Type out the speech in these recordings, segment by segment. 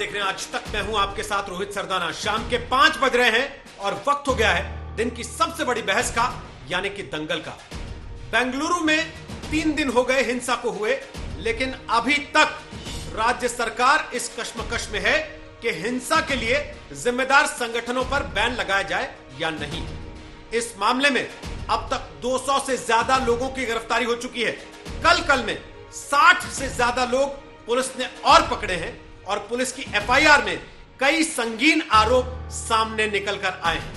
देख रहे हैं आज तक। मैं हूं आपके साथ रोहित सरदाना। शाम के 5 बज रहे हैं और वक्त हो गया है दिन की सबसे बड़ी बहस का, यानी कि दंगल का। बेंगलुरु में 3 दिन हो गए हिंसा को हुए, लेकिन अभी तक राज्य सरकार इस कश्मकश में है कि हिंसा के लिए जिम्मेदार संगठनों पर बैन लगाया जाए या नहीं। इस मामले में अब तक 200 से ज्यादा लोगों की गिरफ्तारी हो चुकी है। कल में 60 से ज्यादा लोग पुलिस ने और पकड़े हैं और पुलिस की एफआईआर में कई संगीन आरोप सामने निकल कर आए हैं।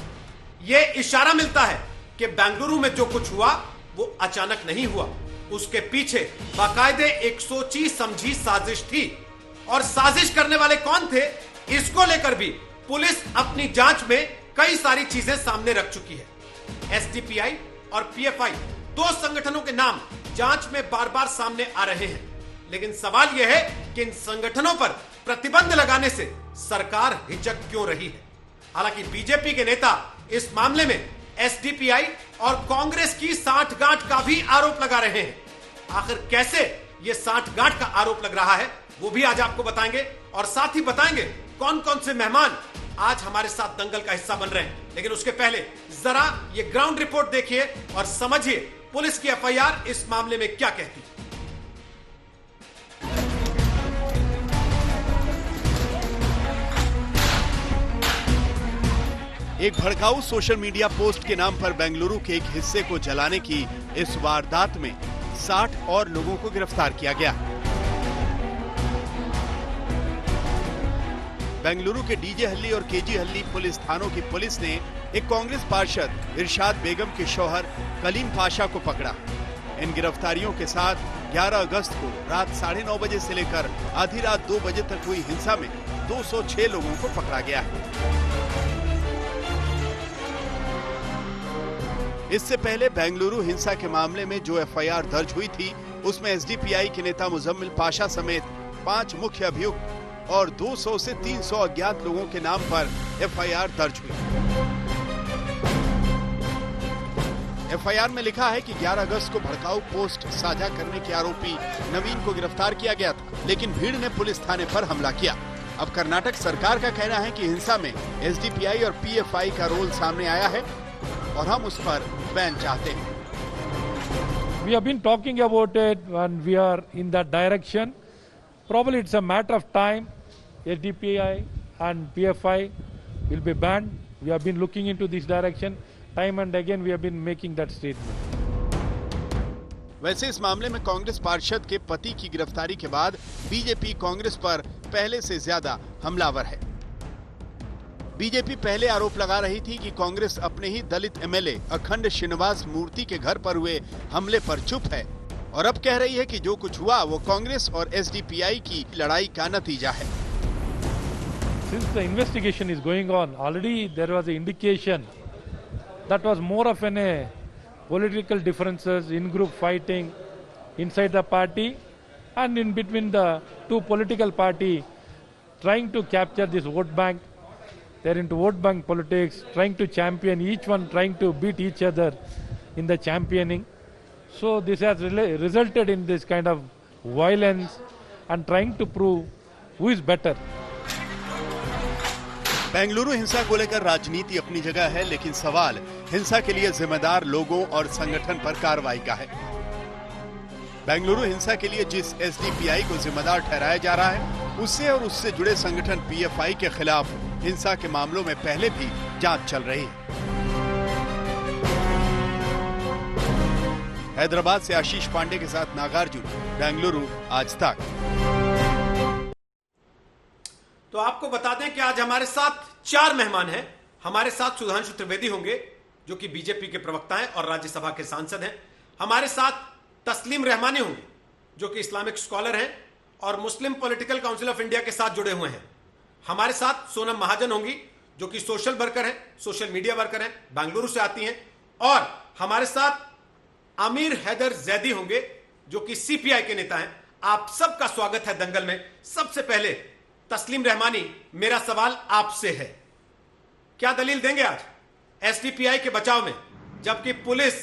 यह इशारा मिलता है कि बेंगलुरु में जो कुछ हुआ वो अचानक नहीं हुआ, उसके पीछे बाकायदे एक सोची समझी साजिश थी। और साजिश करने वाले कौन थे, इसको लेकर भी पुलिस अपनी जांच में कई सारी चीजें सामने रख चुकी है। एसडीपीआई और पीएफआई 2 संगठनों के नाम जांच में बार बार सामने आ रहे हैं, लेकिन सवाल यह है कि इन संगठनों पर प्रतिबंध लगाने से सरकार हिचक क्यों रही है। हालांकि बीजेपी के नेता इस मामले में एसडीपीआई और कांग्रेस की सांठगांठ का भी आरोप लगा रहे हैं। आखिर कैसे यह सांठगांठ का आरोप लग रहा है वो भी आज आपको बताएंगे, और साथ ही बताएंगे कौन कौन से मेहमान आज हमारे साथ दंगल का हिस्सा बन रहे हैं। लेकिन उसके पहले जरा ये ग्राउंड रिपोर्ट देखिए और समझिए पुलिस की एफआईआर इस मामले में क्या कहती है। एक भड़काऊ सोशल मीडिया पोस्ट के नाम पर बेंगलुरु के एक हिस्से को जलाने की इस वारदात में 60 और लोगों को गिरफ्तार किया गया। बेंगलुरु के डीजे हल्ली और केजी हल्ली पुलिस थानों की पुलिस ने एक कांग्रेस पार्षद इरशाद बेगम के शौहर कलीम पाशा को पकड़ा। इन गिरफ्तारियों के साथ 11 अगस्त को रात 9:30 बजे से लेकर आधी रात 2 बजे तक हुई हिंसा में 206 लोगों को पकड़ा गया है। इससे पहले बेंगलुरु हिंसा के मामले में जो एफआईआर दर्ज हुई थी, उसमें एसडीपीआई के नेता मुजम्मिल पाशा समेत 5 मुख्य अभियुक्त और 200 से 300 अज्ञात लोगों के नाम पर एफआईआर दर्ज हुई। एफआईआर में लिखा है कि 11 अगस्त को भड़काऊ पोस्ट साझा करने के आरोपी नवीन को गिरफ्तार किया गया था, लेकिन भीड़ ने पुलिस थाने पर हमला किया। अब कर्नाटक सरकार का कहना है कि हिंसा में एसडीपीआई और पीएफआई का रोल सामने आया है और हम उस पर बैन चाहते हैं। We have been talking about it and we are in that direction. Probably it's a matter of time. SDPI and PFI will be banned. We have been looking into this direction. Time and again we have been making that statement. वैसे इस मामले में कांग्रेस पार्षद के पति की गिरफ्तारी के बाद बीजेपी कांग्रेस पर पहले से ज्यादा हमलावर है। बीजेपी पहले आरोप लगा रही थी कि कांग्रेस अपने ही दलित एमएलए अखंड श्रीनिवास मूर्ति के घर पर हुए हमले पर चुप है, और अब कह रही है कि जो कुछ हुआ वो कांग्रेस और एसडीपीआई की लड़ाई का नतीजा है। Since the investigation is going on, already there was an indication that was more of an political differences, in-group fighting inside the party and in between the 2 political party trying to capture this vote bank. They're into vote bank politics, trying to champion, each one trying to beat each other in the championing. So this has resulted in this kind of violence and trying to prove who is better. Bengaluru हिंसा को लेकर राजनीति अपनी जगह है, लेकिन सवाल हिंसा के लिए जिम्मेदार लोगों और संगठन पर कार्रवाई का है। बेंगलुरु हिंसा के लिए जिस एसडीपीआई को जिम्मेदार ठहराया जा रहा है, उससे और उससे जुड़े संगठन पीएफआई के खिलाफ हिंसा के मामलों में पहले भी जांच चल रही है। हैदराबाद से आशीष पांडे के साथ नागार्जुन, बेंगलुरु आज तक। तो आपको बता दें कि आज हमारे साथ 4 मेहमान हैं। हमारे साथ सुधांशु त्रिवेदी होंगे, जो कि बीजेपी के प्रवक्ता हैं और राज्यसभा के सांसद हैं। हमारे साथ तस्लीम रहमानी होंगे, जो कि इस्लामिक स्कॉलर हैं और मुस्लिम पॉलिटिकल काउंसिल ऑफ इंडिया के साथ जुड़े हुए हैं। हमारे साथ सोनम महाजन होंगी, जो कि सोशल वर्कर हैं, सोशल मीडिया वर्कर हैं, बेंगलुरु से आती हैं। और हमारे साथ आमिर हैदर जैदी होंगे, जो कि सीपीआई के नेता हैं। आप सबका स्वागत है दंगल में। सबसे पहले तस्लीम रहमानी, मेरा सवाल आपसे है, क्या दलील देंगे आज एसडीपीआई के बचाव में, जबकि पुलिस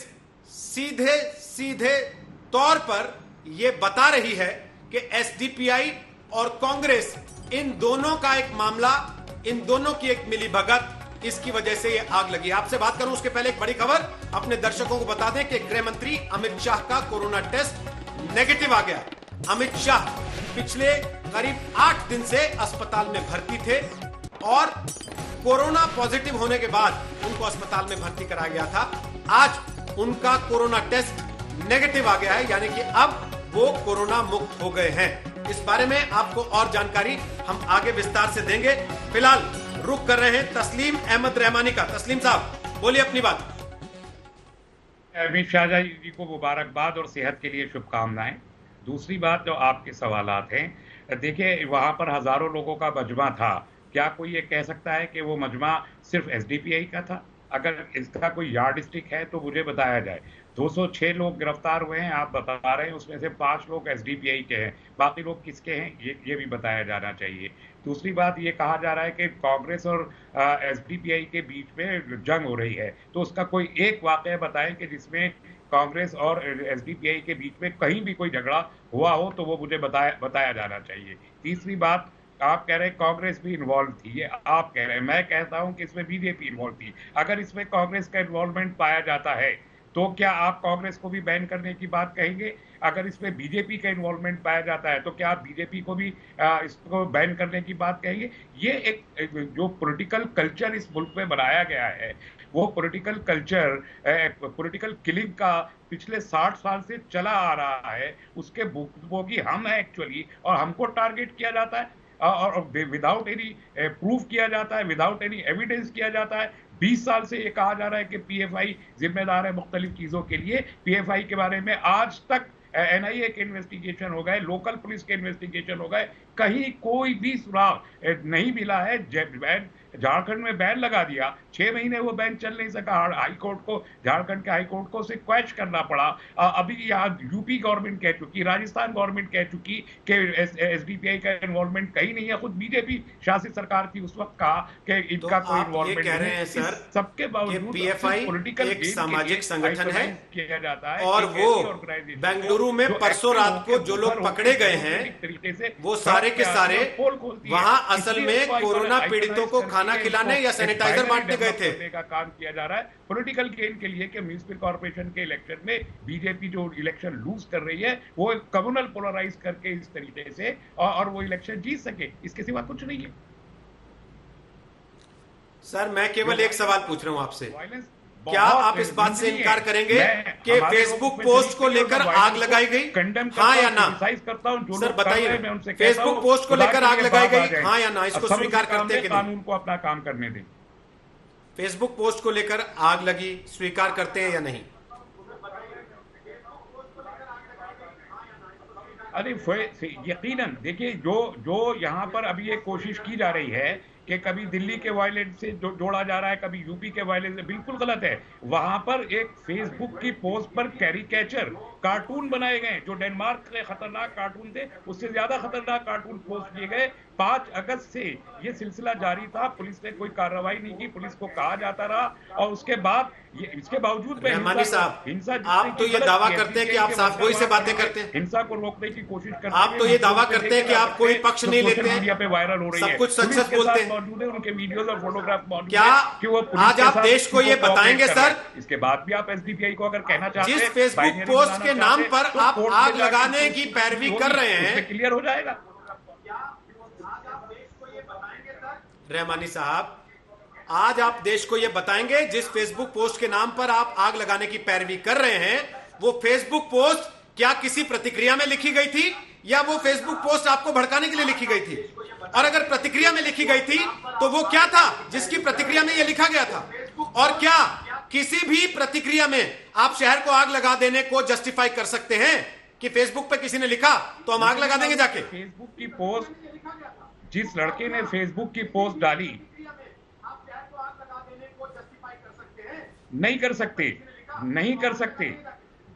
सीधे सीधे तौर पर यह बता रही है कि एसडीपीआई और कांग्रेस इन दोनों का एक मामला, इन दोनों की एक मिली भगत, इसकी वजह से ये आग लगी। आपसे बात करूं उसके पहले एक बड़ी खबर अपने दर्शकों को बता दें कि गृह मंत्री अमित शाह का कोरोना टेस्ट नेगेटिव आ गया। अमित शाह पिछले करीब 8 दिन से अस्पताल में भर्ती थे और कोरोना पॉजिटिव होने के बाद उनको अस्पताल में भर्ती कराया गया था। आज उनका कोरोना टेस्ट नेगेटिव आ गया है, यानी कि अब वो कोरोना मुक्त हो गए हैं। इस बारे में आपको और जानकारी हम आगे विस्तार से देंगे। फिलहाल रुक कर रहे हैं तस्लीम अहमद रहमानी का। तस्लीम साहब बोलिए अपनी बात। अमित शाह जी को मुबारकबाद और सेहत के लिए शुभकामनाएं। दूसरी बात जो आपके सवालात हैं, देखिए वहां पर हजारों लोगों का मजमा था। क्या कोई ये कह सकता है कि वो मजमा सिर्फ एसडीपीआई का था? अगर इसका कोई यार्ड स्टिक है तो मुझे बताया जाए। 206 लोग गिरफ्तार हुए हैं, आप बता रहे हैं, उसमें से 5 लोग एसडीपीआई के हैं, बाकी लोग किसके हैं ये भी बताया जाना चाहिए। दूसरी बात, ये कहा जा रहा है कि कांग्रेस और एसडीपीआई के बीच में जंग हो रही है, तो उसका कोई एक वाकया बताएं कि जिसमें कांग्रेस और एसडीपीआई के बीच में कहीं भी कोई झगड़ा हुआ हो, तो वो मुझे बताया जाना चाहिए। तीसरी बात, आप कह रहे हैं कांग्रेस भी इन्वॉल्व थी, ये आप कह रहे हैं, मैं कहता हूं कि इसमें बीजेपी इन्वॉल्व थी। अगर इसमें कांग्रेस का इन्वॉल्वमेंट पाया जाता है तो क्या आप कांग्रेस को भी बैन करने की बात कहेंगे? अगर इसमें बीजेपी का इन्वॉल्वमेंट पाया जाता है तो क्या आप बीजेपी को भी इसको बैन करने की बात कहेंगे? ये एक जो पॉलिटिकल कल्चर इस मुल्क में बनाया गया है, वो पॉलिटिकल कल्चर पॉलिटिकल किलिंग का पिछले 60 साल से चला आ रहा है। उसके भुक्तभोगी हम हैं एक्चुअली, और हमको टारगेट किया जाता है और विदाउट एनी प्रूफ किया जाता है, विदाउट एनी एविडेंस किया जाता है। 20 साल से ये कहा जा रहा है कि पीएफआई जिम्मेदार है मुख्तलिफ चीजों के लिए। पीएफआई के बारे में आज तक एनआईए के इन्वेस्टिगेशन हो गए, लोकल पुलिस के इन्वेस्टिगेशन हो गए, कहीं कोई भी सुराग नहीं मिला है। झारखंड में बैन लगा दिया, 6 महीने वो बैन चल नहीं सका। हाई कोर्ट को, झारखंड के हाई कोर्ट को उसे क्वैश करना पड़ा। अभी यहाँ यूपी गवर्नमेंट कह चुकी, राजस्थान गवर्नमेंट कह चुकी कि एसडीपीआई का इन्वॉल्वमेंट कहीं नहीं है। खुद बीजेपी शासित सरकार थी उस वक्त कहा कि इनका कोई इन्वॉल्वमेंट कह रहे हैं सर सबके बावजूद पीएफआई पॉलिटिकल एक सामाजिक संगठन है किया जाता है, और वो बेंगलुरु में परसों रात को जो लोग पकड़े गए हैं तरीके से वो सारे के सारे वहां असल में कोरोना पीड़ितों को खाना खिलाने या सैनिटाइजर बांटने गए थे। का काम किया जा रहा है पॉलिटिकल गेन के लिए कि म्युनिसिपल कॉर्पोरेशन के इलेक्शन में बीजेपी जो इलेक्शन लूज कर रही है वो कम्युनल पोलराइज करके इस तरीके से और वो इलेक्शन जीत सके, इसके सिवा कुछ नहीं है। सर मैं केवल एक सवाल पूछ रहा हूं आपसे, क्या आप इस बात से इनकार करेंगे कि फेसबुक पोस्ट को लेकर आग लगाई गई, हाँ या ना? सर बताइए, फेसबुक पोस्ट को लेकर आग लगाई गई, हाँ या ना? इसको स्वीकार करते हैं कि कानून को अपना काम करने दें। फेसबुक पोस्ट को लेकर आग लगी, स्वीकार करते हैं या नहीं? अरे यकीनन देखिए, जो यहाँ पर अभी ये कोशिश की जा रही है कि कभी दिल्ली के वायलेंस से जोड़ा जा रहा है, कभी यूपी के वायलेंस से, बिल्कुल गलत है। वहां पर एक फेसबुक की पोस्ट पर कैरिकेचर कार्टून बनाए गए जो डेनमार्क के खतरनाक कार्टून थे, उससे ज्यादा खतरनाक कार्टून पोस्ट किए गए। 5 अगस्त से ये सिलसिला जारी था, पुलिस ने कोई कार्रवाई नहीं की, पुलिस को कहा जाता रहा, और उसके बाद इसके बावजूद रहमानी साहब, आप तो ये दावा करते हैं कि आप साफ गोई से बातें करते हैं, हिंसा को रोकने की कोशिश करते हैं। आप तो ये दावा करते हैं कि आप कोई पक्ष नहीं लेते हैं, मीडिया पे वायरल हो रही है, सब कुछ सच सच बोलते हैं, मौजूद है, उनके वीडियोस और फोटोग्राफ मौजूद क्या कि वो आज आप देश को ये बताएंगे सर? इसके बाद भी आप एसडीपीआई को अगर कहना चाहते हैं, जिस फेसबुक पोस्ट के नाम पर आप आग लगाने की पैरवी कर रहे हैं, क्लियर हो जाएगा। रहमानी साहब, आज आप देश को यह बताएंगे जिस फेसबुक पोस्ट के नाम पर आप आग लगाने की पैरवी कर रहे हैं, वो फेसबुक पोस्ट क्या किसी प्रतिक्रिया में लिखी गई थी या वो फेसबुक पोस्ट आपको भड़काने के लिए लिखी गई थी? और अगर प्रतिक्रिया में लिखी गई थी तो वो क्या था जिसकी प्रतिक्रिया में यह लिखा गया था? और क्या किसी भी प्रतिक्रिया में आप शहर को आग लगा देने को जस्टिफाई कर सकते हैं कि फेसबुक पे किसी ने लिखा तो हम आग लगा देंगे जाके? फेसबुक की पोस्ट, जिस लड़के ने फेसबुक की पोस्ट डाली, नहीं कर सकते, नहीं कर सकते,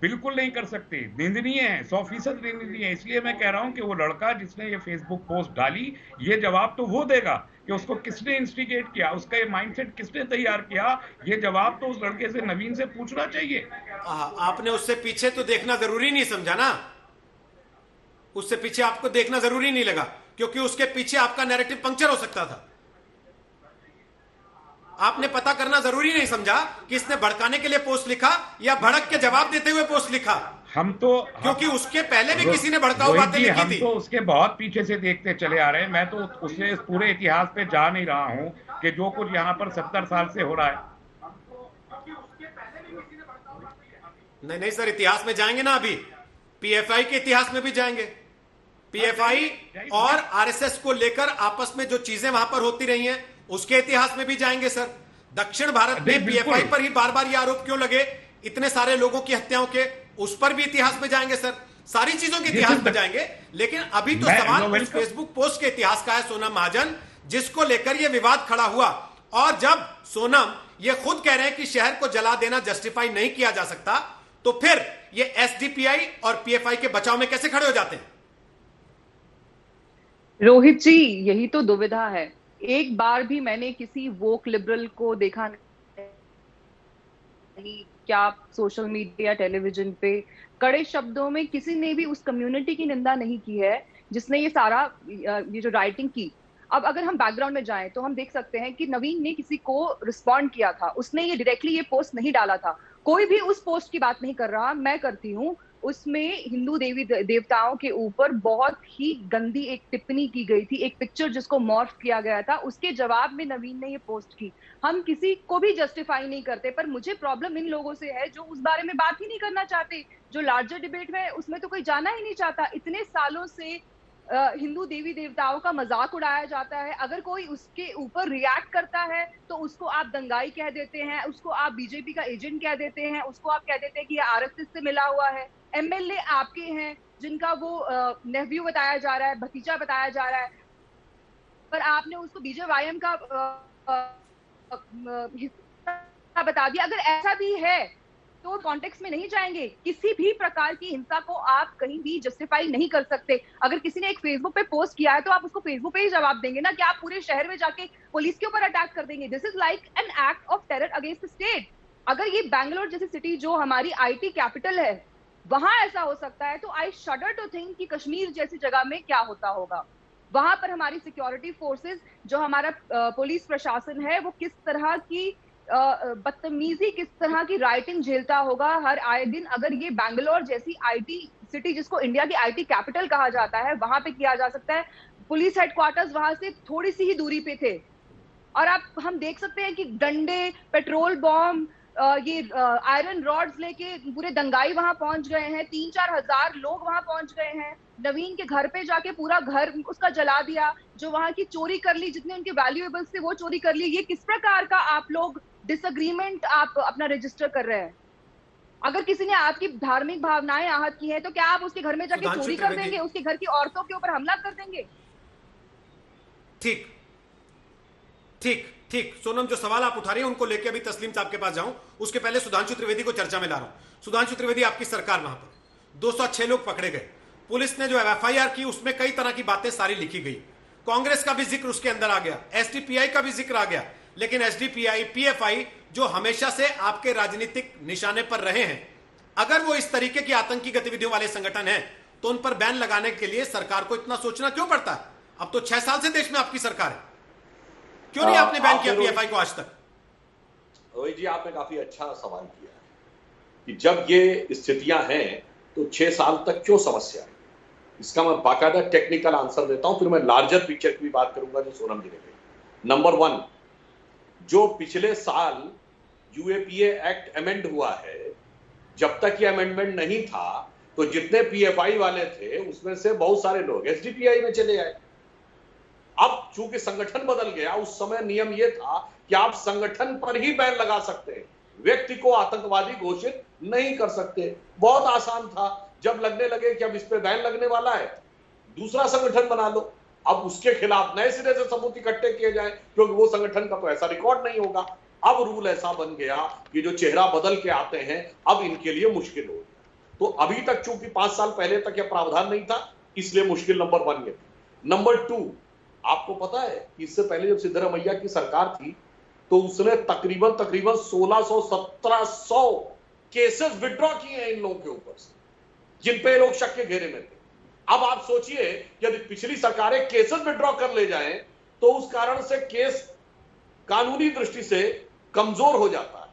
बिल्कुल नहीं कर सकते, निंदनीय है, 100% निंदनीय है। इसलिए मैं कह रहा हूं कि वो लड़का जिसने ये फेसबुक पोस्ट डाली, ये जवाब तो वो देगा कि उसको किसने इंस्टिगेट किया, उसका ये माइंडसेट किसने तैयार किया। ये जवाब तो उस लड़के से, नवीन से पूछना चाहिए। आपने उससे पीछे तो देखना जरूरी नहीं समझा ना, उससे पीछे आपको देखना जरूरी नहीं लगा। क्योंकि उसके पीछे आपका नैरेटिव पंक्चर हो सकता था। आपने पता करना जरूरी नहीं समझा कि इसने भड़काने के लिए पोस्ट लिखा या भड़क के जवाब देते हुए पोस्ट लिखा। क्योंकि उसके पहले भी किसी ने भड़काऊ बातें लिखी हम थी। तो उसके बहुत पीछे से देखते चले आ रहे हैं। मैं तो उसके पूरे इतिहास पे जा नहीं रहा हूं कि जो कुछ यहाँ पर 70 साल से हो रहा है। नहीं सर, इतिहास में जाएंगे ना, अभी पीएफआई के इतिहास में भी जाएंगे। पीएफआई और आरएसएस को लेकर आपस में जो चीजें वहां पर होती रही हैं उसके इतिहास में भी जाएंगे सर। दक्षिण भारत में पीएफआई पर ही बार बार ये आरोप क्यों लगे इतने सारे लोगों की हत्याओं के, उस पर भी इतिहास में जाएंगे सर। सारी चीजों के इतिहास में जाएंगे। लेकिन अभी तो सवाल उस फेसबुक पोस्ट के इतिहास का है, सोनम महाजन, जिसको लेकर यह विवाद खड़ा हुआ। और जब सोनम ये खुद कह रहे हैं कि शहर को जला देना जस्टिफाई नहीं किया जा सकता, तो फिर ये एसडीपीआई और पीएफआई के बचाव में कैसे खड़े हो जाते हैं? रोहित जी, यही तो दुविधा है। एक बार भी मैंने किसी वोक लिबरल को देखा नहीं, क्या सोशल मीडिया, टेलीविजन पे कड़े शब्दों में किसी ने भी उस कम्युनिटी की निंदा नहीं की है जिसने ये सारा ये जो राइटिंग की। अब अगर हम बैकग्राउंड में जाएं तो हम देख सकते हैं कि नवीन ने किसी को रिस्पॉन्ड किया था, उसने ये डायरेक्टली ये पोस्ट नहीं डाला था। कोई भी उस पोस्ट की बात नहीं कर रहा, मैं करती हूँ। उसमें हिंदू देवी देवताओं के ऊपर बहुत ही गंदी एक टिप्पणी की गई थी, एक पिक्चर जिसको मॉर्फ किया गया था, उसके जवाब में नवीन ने ये पोस्ट की। हम किसी को भी जस्टिफाई नहीं करते, पर मुझे प्रॉब्लम इन लोगों से है जो उस बारे में बात ही नहीं करना चाहते। जो लार्जर डिबेट है उसमें तो कोई जाना ही नहीं चाहता। इतने सालों से हिंदू देवी देवताओं का मजाक उड़ाया जाता है, अगर कोई उसके ऊपर रिएक्ट करता है तो उसको आप दंगाई कह देते हैं, उसको आप बीजेपी का एजेंट कह देते हैं, उसको आप कह देते हैं कि ये आरएसएस से मिला हुआ है। एमएलए आपके हैं जिनका वो नेफ्यू बताया जा रहा है, भतीजा बताया जा रहा है, पर आपने उसको बीजेवाईएम का हिस्सा बता दिया। अगर ऐसा भी है तो कॉन्टेक्स्ट में नहीं जाएंगे। किसी भी प्रकार की हिंसा को आप कहीं भी जस्टिफाई नहीं कर सकते। अगर किसी ने एक फेसबुक पे पोस्ट किया है तो आप उसको फेसबुक पे ही जवाब देंगे ना, कि आप पूरे शहर में जाके पुलिस के ऊपर अटैक कर देंगे। This is like an act of terror against the state. अगर ये बैंगलोर जैसी सिटी जो हमारी आईटी कैपिटल है वहां ऐसा हो सकता है, तो आई शडर टू थिंक कि कश्मीर जैसी जगह में क्या होता होगा। वहां पर हमारी सिक्योरिटी फोर्सेस, जो हमारा पुलिस प्रशासन है, वो किस तरह की बदतमीजी, किस तरह की राइटिंग झेलता होगा हर आए दिन। अगर ये बैंगलोर जैसी आईटी सिटी, जिसको इंडिया की आईटी कैपिटल कहा जाता है, वहां पे किया जा सकता है। पुलिस हेडक्वार्टर्स वहां से थोड़ी सी ही दूरी पे थे, और हम देख सकते हैं कि डंडे, पेट्रोल बॉम्ब, ये आयरन रॉड्स लेके पूरे दंगाई वहां पहुंच गए हैं। 3-4 हजार लोग वहां पहुंच गए हैं। नवीन के घर पे जाके पूरा घर उसका जला दिया, जो वहां की चोरी कर ली, जितने उनके वैल्यूएबल्स थे वो चोरी कर ली। ये किस प्रकार का आप लोग डिसएग्रीमेंट आप अपना रजिस्टर कर रहे हैं? अगर किसी ने आपकी धार्मिक भावनाएं आहत की है तो क्या आप उसके घर में जाके चोरी कर देंगे, उसके घर की औरतों के ऊपर हमला कर देंगे? ठीक ठीक ठीक सोनम, जो सवाल आप उठा रही हैं उनको लेके अभी तस्लीम साहब के पास जाऊं, उसके पहले सुधांशु त्रिवेदी को चर्चा में ला रहा हूं। सुधांशु त्रिवेदी, आपकी सरकार, वहां पर 206 लोग पकड़े गए, पुलिस ने जो एफआईआर की उसमें कई तरह की बातें सारी लिखी गई, कांग्रेस का भी जिक्र उसके अंदर आ गया, एसडीपीआई का भी जिक्र आ गया। लेकिन एसडीपीआई, पीएफआई जो हमेशा से आपके राजनीतिक निशाने पर रहे हैं, अगर वो इस तरीके की आतंकी गतिविधियों वाले संगठन हैं तो उन पर बैन लगाने के लिए सरकार को इतना सोचना क्यों पड़ता है? अब तो 6 साल से देश में आपकी सरकार है, क्यों नहीं आपने बैन किया पीएफआई को आज तक? रोहित जी, आपने काफी अच्छा सवाल किया है कि जब ये स्थितियां हैं तो 6 साल तक क्यों समस्या है। इसका मैं बाकायदा टेक्निकल आंसर देता हूं, फिर मैं लार्जर पिक्चर की भी बात करूंगा जो सोनम जी ने कही। नंबर 1, जो पिछले साल यूएपीए एक्ट अमेंड हुआ है, जब तक ये अमेंडमेंट नहीं था तो जितने पीएफआई वाले थे उसमें से बहुत सारे लोग एसडीपीआई में चले आए। अब चूंकि संगठन बदल गया, उस समय नियम यह था कि आप संगठन पर ही बैन लगा सकते हैं, व्यक्ति को आतंकवादी घोषित नहीं कर सकते। बहुत आसान था। जब लगने लगे कि अब इस पे बैन लगने वाला है, दूसरा संगठन बना लो, अब उसके खिलाफ नए सिरे से सबूत इकट्ठे किए जाए, क्योंकि वो संगठन का तो ऐसा रिकॉर्ड नहीं होगा। अब रूल ऐसा बन गया कि जो चेहरा बदल के आते हैं अब इनके लिए मुश्किल हो गया। तो अभी तक चूंकि 5 साल पहले तक यह प्रावधान नहीं था, इसलिए मुश्किल नंबर 1 ये थी। नंबर 2, आपको पता है कि इससे पहले जब सिद्धरामैया की सरकार थी तो उसने तकरीबन 1600-1700 केसेस विड्रॉ किए हैं इन लोगों के ऊपर से, जिन पे लोग शक के घेरे में थे। अब आप सोचिए यदि पिछली सरकारें केसेस विड्रॉ कर ले जाएं तो उस कारण से केस कानूनी दृष्टि से कमजोर हो जाता है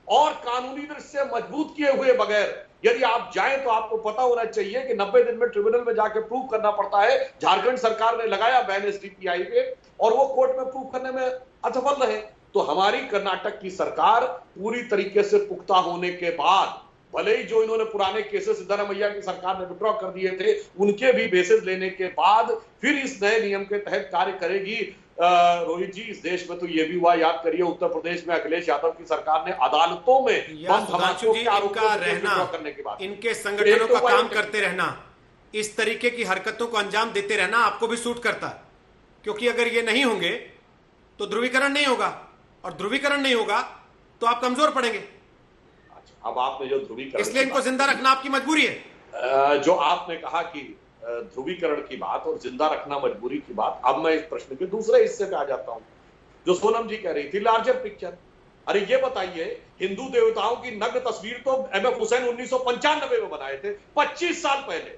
और कानूनी दृष्टि से मजबूत किए हुए बगैर यदि आप जाएं तो आपको पता होना चाहिए कि 90 दिन में ट्रिब्यूनल में जाके प्रूव करना पड़ता है। झारखंड सरकार ने लगाया बैन एसडीपीआई पे और वो कोर्ट में प्रूव करने में असफल रहे। तो हमारी कर्नाटक की सरकार पूरी तरीके से पुख्ता होने के बाद भले ही जो इन्होंने पुराने केसेस सिद्धरामैया की सरकार ने विड्रॉ कर दिए थे उनके भी बेसिस लेने के बाद फिर इस नए नियम के तहत कार्य करेगी। रोहित जी, इस देश में तो यह भी हुआ, याद करिए उत्तर प्रदेश में अखिलेश यादव की सरकार ने अदालतों में बम धमाकों के आरोपों को विड्रॉ करने के बाद इनके संगठनों का काम करते रहना, इस तरीके की हरकतों को अंजाम देते रहना आपको भी सूट करता है, क्योंकि अगर ये नहीं होंगे तो ध्रुवीकरण नहीं होगा और ध्रुवीकरण नहीं होगा तो आप कमजोर पड़ेंगे। अब आपने जो ध्रुवीकरण, इसलिए इनको जिंदा रखना आपकी मजबूरी है। जो आपने कहा कि ध्रुवीकरण की बात और जिंदा रखना मजबूरी की बात, अब मैं इस प्रश्न के दूसरे हिस्से पे आ जाता हूं जो सोनम जी कह रही थी, लार्जर पिक्चर। अरे ये बताइए, हिंदू देवताओं की नग्न तस्वीर तो एमएफ हुसैन 1995 में बनाए थे, 25 साल पहले।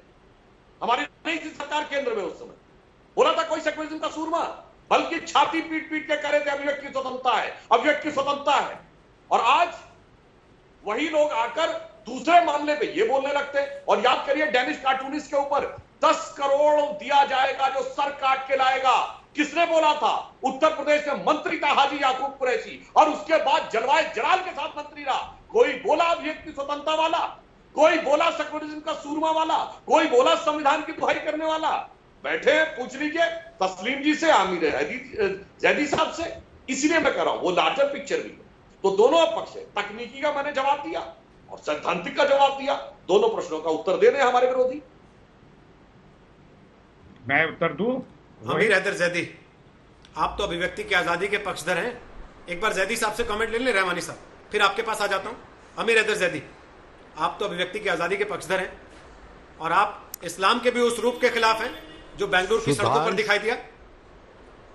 हमारी नहीं थी सरकार केंद्र में उस समय, बोला था कोई सेक्युलरिज्म का सूरमा, बल्कि छाती पीट पीट के कह रहे थे अभिव्यक्ति की स्वतंत्रता है, अभिव्यक्ति की स्वतंत्रता है। और आज वही लोग आकर दूसरे मामले पे ये बोलने लगते हैं। और याद करिए डेनिश कार्टूनिस्ट के ऊपर 10 करोड़ दिया जाएगा जो सर काट के लाएगा। किसने बोला था? उत्तर प्रदेश में मंत्री था हाजी याकूब कुरैशी और उसके बाद जलवाए जलाल के साथ मंत्री रहा। कोई बोला अभिव्यक्ति स्वतंत्रता वाला, कोई बोला सेक्युलरिज्म का सूरमा वाला, कोई बोला संविधान की दुहाई करने वाला। बैठे पूछ लीजिए तस्लीम जी से, आमिर जैदी साहब से। इसलिए मैं कह रहा हूं वो लार्जर पिक्चर भी है। तो दोनों पक्ष है, तकनीकी का मैंने जवाब दिया और सैद्धांतिक का जवाब दिया। दोनों प्रश्नों का उत्तर दे रहे हैं हमारे विरोधी। मैं उत्तर दूं? अमीर हैदर जैदी, आप तो अभिव्यक्ति की आजादी के पक्षधर हैं। एक बार जैदी साहब से कमेंट ले लें, रहमानी साहब, फिर आपके पास आ जाता हूं। अमीर हैदर जैदी, आप तो अभिव्यक्ति की आजादी के पक्षधर हैं और आप इस्लाम के भी उस रूप के खिलाफ हैं जो बेंगलुरु की सड़कों पर दिखाई दिया।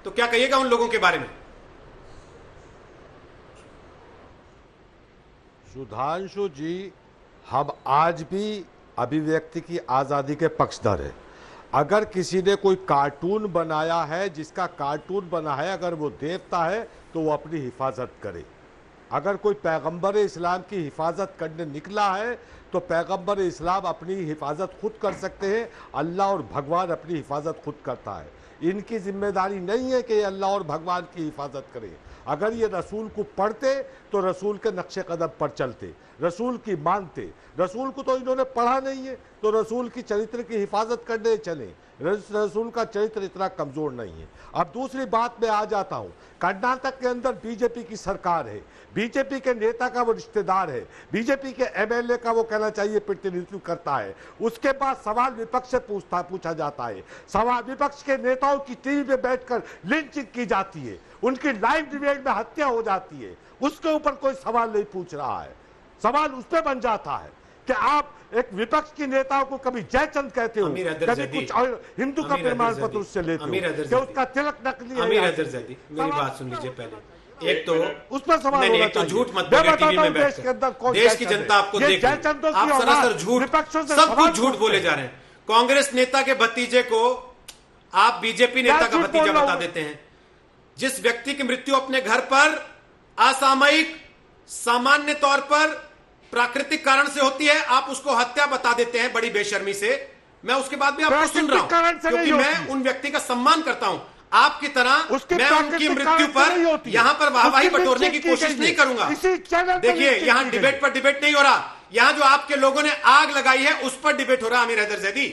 तो क्या कहिएगा उन लोगों के बारे में? सुधांशु जी, हम आज भी अभिव्यक्ति की आज़ादी के पक्षधर हैं। अगर किसी ने कोई कार्टून बनाया है, जिसका कार्टून बना है अगर वो देवता है तो वो अपनी हिफाजत करे। अगर कोई पैगंबर इस्लाम की हिफाजत करने निकला है तो पैगंबर इस्लाम अपनी हिफाजत खुद कर सकते हैं। अल्लाह और भगवान अपनी हिफाजत खुद करता है। इनकी जिम्मेदारी नहीं है कि ये अल्लाह और भगवान की हिफाजत करें। अगर ये रसूल को पढ़ते तो रसूल के नक्शे कदम पर चलते, रसूल की मानते। रसूल को तो इन्होंने पढ़ा नहीं है तो रसूल की चरित्र की हिफाजत करने चले। रसूल का चरित्र इतना कमज़ोर नहीं है। अब दूसरी बात में आ जाता हूँ, कर्नाटक के अंदर बीजेपी की सरकार है, बीजेपी के नेता का वो रिश्तेदार है, बीजेपी के एमएलए का वो कहना चाहिए प्रतिनिधित्व करता है। उसके बाद सवाल विपक्ष से पूछा जाता है। सवाल विपक्ष के नेताओं की टीवी पे बैठकर लिंचिंग की जाती है, उनकी लाइव डिबेट में हत्या हो जाती है। उसके ऊपर कोई सवाल नहीं पूछ रहा है। सवाल उस पर बन जाता है कि आप एक विपक्ष के नेताओं को कभी जयचंद कहते हो, कभी कुछ और हिंदू का प्रमाण पत्र उससे लेते हो कि उसका तिलक नकली है। अमीर हैदर जैदी, मेरी बात सुन लीजिए पहले। एक तो उस पर सवाल नहीं, एक तो झूठ मत बोलिए टीवी में बैठकर। देश की जनता आपको देख रही है, आप सरासर झूठ, सब कुछ झूठ बोले जा रहे हैं। कांग्रेस नेता के भतीजे को आप बीजेपी नेता का भतीजा बता देते हैं। जिस व्यक्ति की मृत्यु अपने घर पर असामयिक, सामान्य तौर पर प्राकृतिक कारण से होती है, आप उसको हत्या बता देते हैं बड़ी बेशर्मी से। मैं उसके बाद भी आपको सुन रहा हूं क्योंकि मैं उन व्यक्ति का सम्मान करता हूं। आपकी तरह मैं उनकी मृत्यु पर यहां पर वाहवाही बटोरने की कोशिश नहीं करूंगा। देखिए, यहां डिबेट पर डिबेट नहीं हो रहा। यहां जो आपके लोगों ने आग लगाई है उस पर डिबेट हो रहा है। अमीर हैदर जैदी,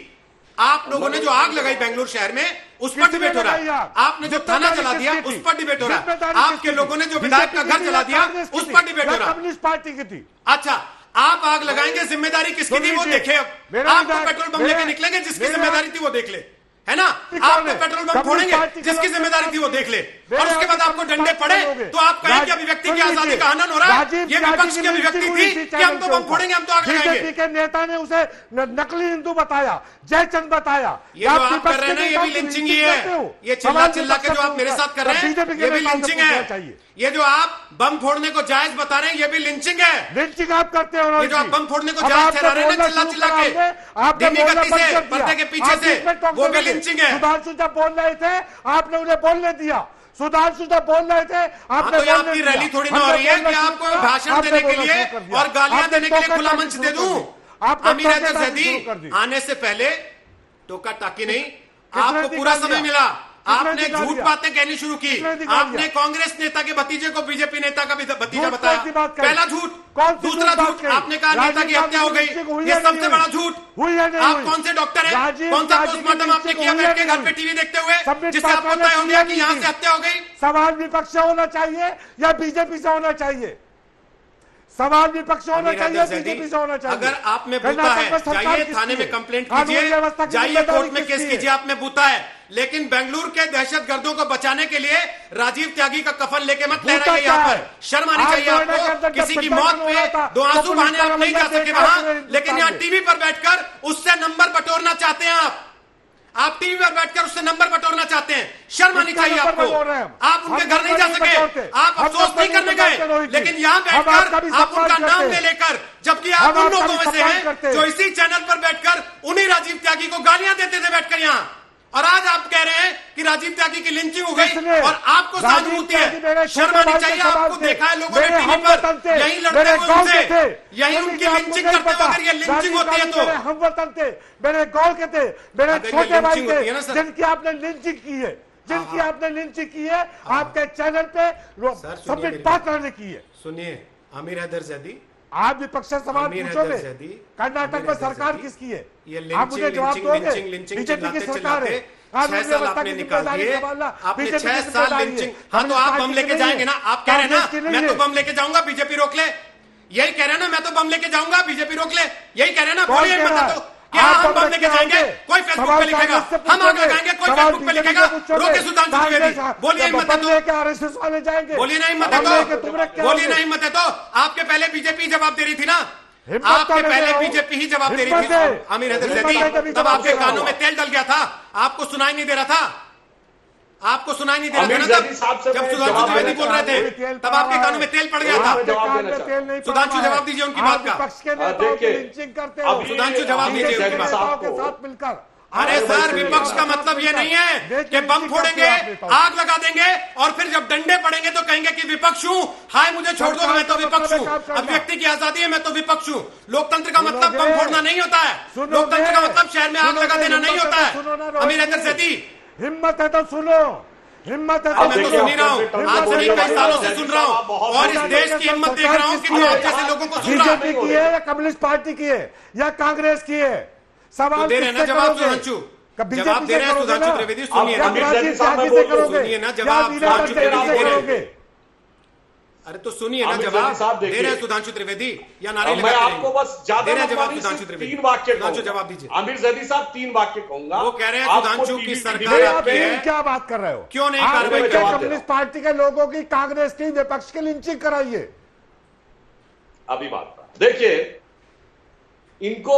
आप लोगों ने जो आग लगाई बेंगलुरु शहर में उस पर डिबेट हो रहा है। आपने जो थाना जला दिया उस पर डिबेट हो रहा है। आपके लोगों ने जो विधायक का घर जला दिया उस पर डिबेट हो रहा है। कम्युनिस्ट पार्टी की थी। अच्छा, आप आग लगाएंगे, जिम्मेदारी किसकी थी वो देखे। अब आप तो पेट्रोल बम लेके निकलेंगे, जिसकी जिम्मेदारी थी वो देख ले, है ना। आप तो पेट्रोल बम फोड़ेंगे, जिसकी जिम्मेदारी थी वो देख ले। और उसके बाद आपको डंडे पड़े तो आप कहें कि अभिव्यक्ति की आजादी का हनन हो रहा है। ये विपक्ष की अभिव्यक्ति थी कि हम तो बम फोड़ेंगे, हम तो आग लगाएंगे। बीजेपी के नेता ने उसे नकली हिंदू बताया, जयचंद बताया। ये जो आप कर रहे हैं ना, ये भी लिंचिंग ही है। ये चिल्ला चिल्ला के जो आप मेरे साथ कर रहे हैं, ये भी लिंचिंग है। ये जो आप बम फोड़ने को जायज बता रहे हैं, ये भी लिंचिंग है। लिंचिंग आप करते हो। ये जो आप बम फोड़ने को जायज ठहरा रहे हैं ना, चिल्ला चिल्ला के, धीमी गति से, पर्दे के पीछे से, वो भी लिंचिंग है। सुधांशु जब बोल रहे थे आपने उन्हें बोलने दिया। सुधांशु जब बोल रहे थे आपने, तो ये आपकी रैली थोड़ी ना हो रही है कि आपको भाषण देने के लिए और गालियां देने के लिए खुला मंच दे दूं। आमिर हैदर ज़ैदी आने से पहले टोका टाकी नहीं, आपको पूरा समय मिला। आपने झूठ बातें कहनी शुरू की। आपने कांग्रेस नेता के भतीजे को बीजेपी नेता का भी भतीजा बताया। पहला झूठ। दूसरा झूठ, आपने कहा नेता की हत्या हो गई। ये सबसे बड़ा झूठ। आप कौन से डॉक्टर हैं? कौन सा पोस्टमार्टम आपने किया बैठ के घर पे टीवी देखते हुए, जिससे आपको तय हो गया कि यहां से हत्या हो गई? सवाल विपक्ष से होना चाहिए या बीजेपी से होना चाहिए? सवाल विपक्ष से होना चाहिए, बीजेपी से होना चाहिए। अगर आप में बूता है, जाइए थाने में कंप्लेंट कीजिए, जाइए कोर्ट में केस कीजिए, आप में बूता है। लेकिन बेंगलुरु के दहशतगर्दों को बचाने के लिए राजीव त्यागी का कफन लेके मत लहराइए यहाँ पर। शर्म आनी चाहिए आपको। किसी की मौत पे दो आंसू बहाने आप नहीं जा सके वहां, लेकिन यहाँ टीवी पर बैठकर उससे नंबर बटोरना चाहते हैं आप टीवी पर बैठकर उससे नंबर बटोरना चाहते हैं। शर्म आनी चाहिए आपको। आप उनके घर नहीं जा सके, आप अफसोस नहीं करने गए, लेकिन यहाँ बैठकर आप उनका नाम ले लेकर, जबकि आप उन लोगों में से हैं जो इसी चैनल पर बैठकर उन्हीं राजीव त्यागी को गालियां देते थे बैठकर यहाँ। और आज आप कह रहे हैं कि राजीव त्यागी की लिंचिंग हो गई और आपको सहानुभूति है। शर्म आनी चाहिए आपको। देखा है लोगों ने टीवी पर, यही लड़ते हुए उनसे, यही उनकी लिंचिंग करते हो। अगर ये लिंचिंग होती है तो हम वतन थे, मेरे गांव के थे, मेरे छोटे भाई थे, जिनकी आपने लिंचिंग की है, जिनकी आपने लिंचिंग की है, आपके चैनल पे सबमिट पात्र ने की है। सुनिए आमिर हैदर ज़ैदी, आप विपक्ष से सवाल पूछोगे कर्नाटक में सरकार किसकी है? आप मुझे जवाब दोगे? बीजेपी की सरकार है। 6 साल आपने निकाल दिए, आपने 6 साल लिंचिंग। हाँ तो आप बम लेके जाएंगे ना? आप कह रहे हैं ना मैं तो बम लेके जाऊंगा, बीजेपी रोक ले। यही कह रहे हैं ना, मैं तो बम लेके जाऊंगा, बीजेपी रोक ले। यही कह रहे हैं ना? बोलिए मत तो क्या हम बम लेके जाएंगे? कोई फेसबुक पे लिखेगा हम आग लगाएंगे, कोई फेसबुक पे लिखेगा रोके सुधांशु त्रिवेदी। बोलिए हिम्मत है तो, आरएसएस वाले जाएंगे। बोलिए ना हिम्मत है तो, बोलिए ना हिम्मत है तो। आपके पहले बीजेपी जवाब दे रही थी ना, आपके पहले बीजेपी ही जवाब दे रही थी। आमिर हैदर ज़ैदी, तब आपके कानों में तेल डल गया था, आपको सुनाई नहीं दे रहा था। आपको सुनाई नहीं दे रहा था ना जब सुधांशु त्रिवेदी बोल रहे थे, तब आपके कानों में तेल पड़ गया था। सुधांशु जवाब दीजिए उनकी बात का। सुधांशु जवाब दीजिए उनकी बात के साथ मिलकर। अरे सर, विपक्ष का मतलब ये नहीं है कि बम फोड़ेंगे, आग लगा देंगे और फिर जब डंडे पड़ेंगे तो कहेंगे कि विपक्ष हूं, हाय मुझे छोड़ दो मैं तो विपक्ष हूं। अभिव्यक्ति की आजादी है, मैं तो विपक्ष हूं। लोकतंत्र का मतलब बम फोड़ना नहीं होता है। लोकतंत्र का मतलब शहर में आग लगा देना नहीं होता है। आमिर हैदर ज़ैदी, हिम्मत है तो सुनो, हिम्मत है तो मैं तो सुन ही रहा हूँ, आज से कई सालों से सुन रहा हूँ और इस देश की हिम्मत देख रहा हूँ कि जो आप जैसे लोगों को सुन रहा है। बीजेपी की है या कम्युनिस्ट पार्टी की है या कांग्रेस की है? सवाल दे रहे ना जवाब सुधांशु, जवाब दे रहे हैं सुधांशु त्रिवेदी। सुनिए ना, सुनिए ना जवाब सुधांशु त्रिवेदी दे रहे हैं। अरे तो सुनिए ना जवाब दे रहे हैं सुधांशु त्रिवेदी या नारे मैं आपको बस ज्यादा जवाब सुधांशु त्रिवेदी 3 वाक्य सुधांशु जवाब दीजिए। आमिर ज़ैदी साहब 3 वाक्य कहूंगा। वो कह रहे हैं सुधांशु की सरकार आपकी है, क्या बात कर रहे हो? क्यों नहीं कार्रवाई कर रहे? कम्युनिस्ट पार्टी के लोगों की, कांग्रेस की, विपक्ष की लिंचिंग कराइए। अभी बात देखिए, इनको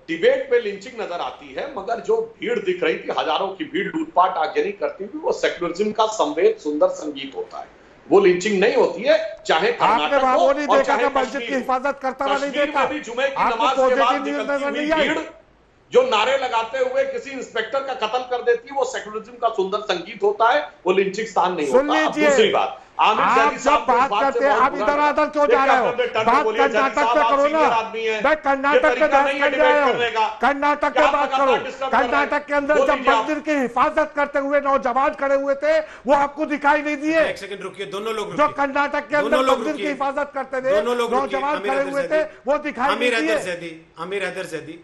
डिबेट पे लिंचिंग नजर आती है, मगर जो भीड़ दिख रही थी, हजारों की भीड़ लूटपाट आगे नहीं करती थी, वो सेक्युलरिज्म का संवेद सुंदर संगीत होता है, वो लिंचिंग नहीं होती है। चाहे कर्नाटक हो और चाहे मस्जिद की हिफाजत करता हुआ नहीं देखा, भी जुमे की नमाज के बाद निकलती हुई भीड़ जो नारे लगाते हुए किसी इंस्पेक्टर का कत्ल कर देती है, वो सेक्युलरिज्म का सुंदर संगीत होता है, वो लिंचिंग स्थान नहीं होता। दूसरी बात, आमिर ज़ैदी साहब बात करते हैं, आप इधर उधर क्यों जा रहे हो? बात कर्नाटक पे करो ना, मैं कर्नाटक पे बात कर रहा हूँ, कर्नाटक पे बात करो। कर्नाटक के अंदर जब मंदिर की हिफाजत करते हुए नौजवान खड़े हुए थे, वो आपको दिखाई नहीं दिए? एक सेकंड रुकिए, दोनों लोग जो कर्नाटक के अंदर मंदिर की हिफाजत करते थे, नौजवान खड़े हुए थे, वो दिखाई नहीं दिए?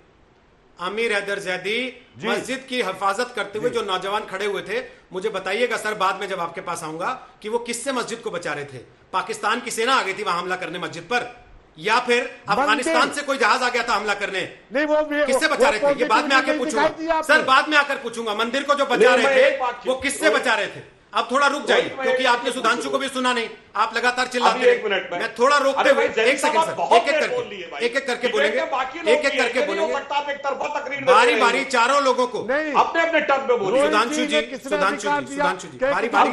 आमिर हैदर ज़ैदी मस्जिद की हिफाजत करते हुए जो नौजवान खड़े हुए थे, मुझे बताइएगा सर बाद में जब आपके पास आऊंगा कि वो किससे मस्जिद को बचा रहे थे? पाकिस्तान की सेना आ गई थी वहां हमला करने मस्जिद पर, या फिर अफगानिस्तान से कोई जहाज आ गया था हमला करने? नहीं, वो किससे बचा रहे थे? ये बाद में आकर पूछूंगा सर, बाद में आकर पूछूंगा। मंदिर को जो बचा रहे थे वो किससे बचा रहे थे? अब थोड़ा रुक जाइए, क्योंकि आपने सुधांशु को भी सुना नहीं, आप लगातार चिल्लाते अभी एक मिनट रहे। में मैं थोड़ा रोकते हुए, एक सेकंड सर, एक एक करके बोलेंगे, एक एक करके बोलेंगे, बारी बारी चारों लोगों को अपने अपने टर्म पे बोलिए। सुधांशु जी, बारी बारी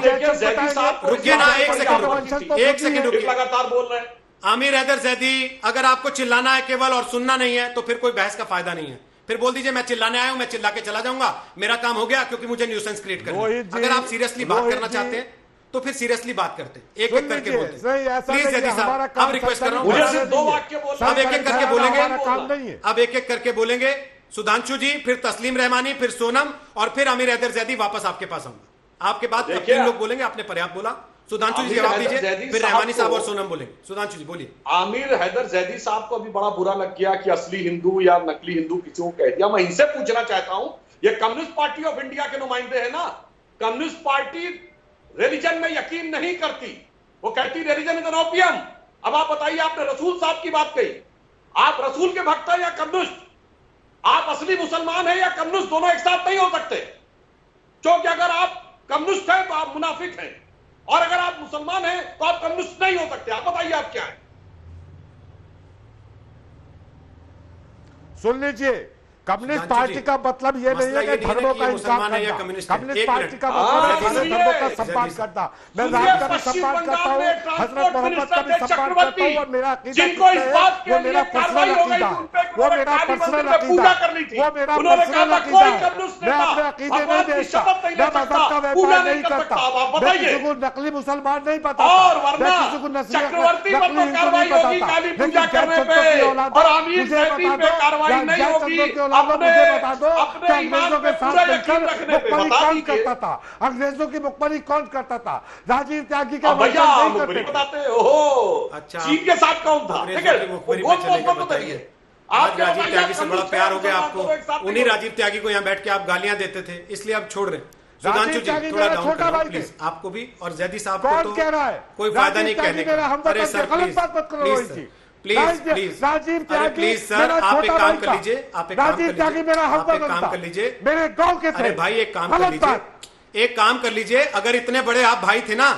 रुकिए ना, एक सेकंड रुकिए। लगातार बोल रहे हैं। आमिर हैदर जैदी, अगर आपको चिल्लाना है केवल और सुनना नहीं है तो फिर कोई बहस का फायदा नहीं है। फिर बोल दीजिए मैं चिल्लाने आया हूं, मैं चिल्ला के चला जाऊंगा, मेरा काम हो गया, क्योंकि मुझे न्यूसेंस क्रिएट करना है। अगर आप सीरियसली बात करना चाहते हैं तो फिर सीरियसली बात करते हैं, एक एक करके बोलते हैं। प्लीज जैदी साहब, अब रिक्वेस्ट कर रहा हूं, मुझे सिर्फ 2 वाक्य बोलना, अब एक एक करके बोलेंगे, अब एक एक करके बोलेंगे। सुधांशु जी, फिर तस्लीम रहमानी, फिर सोनम, और फिर आमिर हैदर जैदी, वापस आपके पास आऊंगा। आपके बाद 3 लोग बोलेंगे, आपने पर्याप्त बोला। सुधांशु जी जवाब दीजिए, फिर रहमानी साहब और सोनम बोलेंगे। सुधांशु जी बोलिए। आमिर हैदर जैदी साहब को अभी बड़ा बुरा लग गया कि असली हिंदू या नकली हिंदू किसी को कह दिया। मैं इनसे पूछना चाहता हूं, ये कम्युनिस्ट पार्टी ऑफ इंडिया के नुमाइंदे हैं ना। कम्युनिस्ट पार्टी रिलीजन में यकीन नहीं करती, वो कहती रिलीजन इज एन ओपियम। अब आप बताइए, आपने रसूल साहब की बात कही, आप रसूल के भक्त हैं या कम्युनिस्ट? आप असली मुसलमान हैं या कम्युनिस्ट? दोनों एक साथ नहीं हो सकते, क्योंकि अगर आप कम्युनिस्ट हैं तो आप मुनाफिक हैं, और अगर आप मुसलमान हैं तो आप कम्युनिस्ट नहीं हो सकते। आप बताइए आप क्या है? सुन लीजिए, कम्युनिस्ट पार्टी का मतलब ये नहीं है कि धर्मों का इंसाफ करना। कम्युनिस्ट पार्टी का मतलब है धर्मों का सम्मान करना। मैं राम का भी सम्मान करता हूँ, हजरत मोहम्मद का भी सम्मान करता हूँ, और मेरा अकीदा वो मेरा पर्सनल अकीदा है, वो मेरा पर्सनल अकीदा है, वो मेरा पर्सनल अकीदा है। मैं अपने अकीदे नहीं बेचता, मैं मजहब का व्यापार नहीं करता, मैं किसी को नकली मुसलमान नहीं बताता, मैं किसी को नकली हिंदू नहीं बताता। लेकिन जयचंद्र की औलाद मुझे बता दो, जयचंद्र की मुझे बता दो कि अंग्रेजों के साथ मिलकर मुखबरी कौन करता था, अंग्रेजों की मुखबरी कौन करता था? राजीव त्यागी का भैया मुखबरी बताते हो। अच्छा, चीन के साथ कौन था? ठीक है, बताइए। आज राजीव त्यागी से बड़ा प्यार हो गया आपको, उन्हीं राजीव त्यागी को यहाँ बैठ के आप गालियां देते थे, इसलिए आप छोड़ रहे हैं। सुधांशु जी थोड़ा डाउन करो प्लीज, आपको भी, और जैदी साहब को तो कह रहा है कोई फायदा नहीं कहने का। अरे सर प्लीज प्लीज सर, आप एक काम कर लीजिए, आप एक काम कर लीजिए, मेरे गांव के। अरे भाई एक काम कर लीजिए, एक काम कर लीजिए, अगर इतने बड़े आप भाई थे ना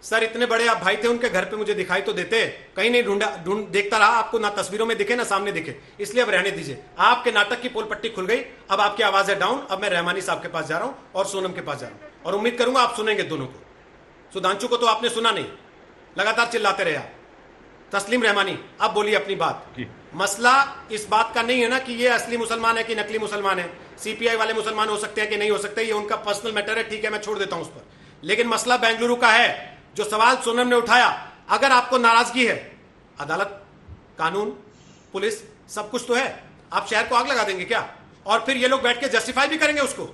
सर, इतने बड़े आप भाई थे, उनके घर पे मुझे दिखाई तो देते, कहीं नहीं ढूंढ देखता रहा, आपको ना तस्वीरों में दिखे ना सामने दिखे, इसलिए अब रहने दीजिए। आपके नाटक की पोल पट्टी खुल गई, अब आपकी आवाज है डाउन। अब मैं रहमानी साहब के पास जा रहा हूं और सोनम के पास जा रहा हूं, और उम्मीद करूंगा आप सुनेंगे दोनों को। सुधांशु को तो आपने सुना नहीं, लगातार चिल्लाते रहे आप। तस्लीम रहमानी, अब बोलिए अपनी बात। मसला इस बात का नहीं है ना कि ये असली मुसलमान है कि नकली मुसलमान है, सीपीआई वाले मुसलमान हो सकते हैं कि नहीं हो सकते, ये उनका पर्सनल मैटर है, ठीक है, मैं छोड़ देता हूं उस पर। लेकिन मसला बेंगलुरु का है, जो सवाल सोनम ने उठाया। अगर आपको नाराजगी है, अदालत, कानून, पुलिस, सब कुछ तो है, आप शहर को आग लगा देंगे क्या? और फिर ये लोग बैठ के जस्टिफाई भी करेंगे उसको।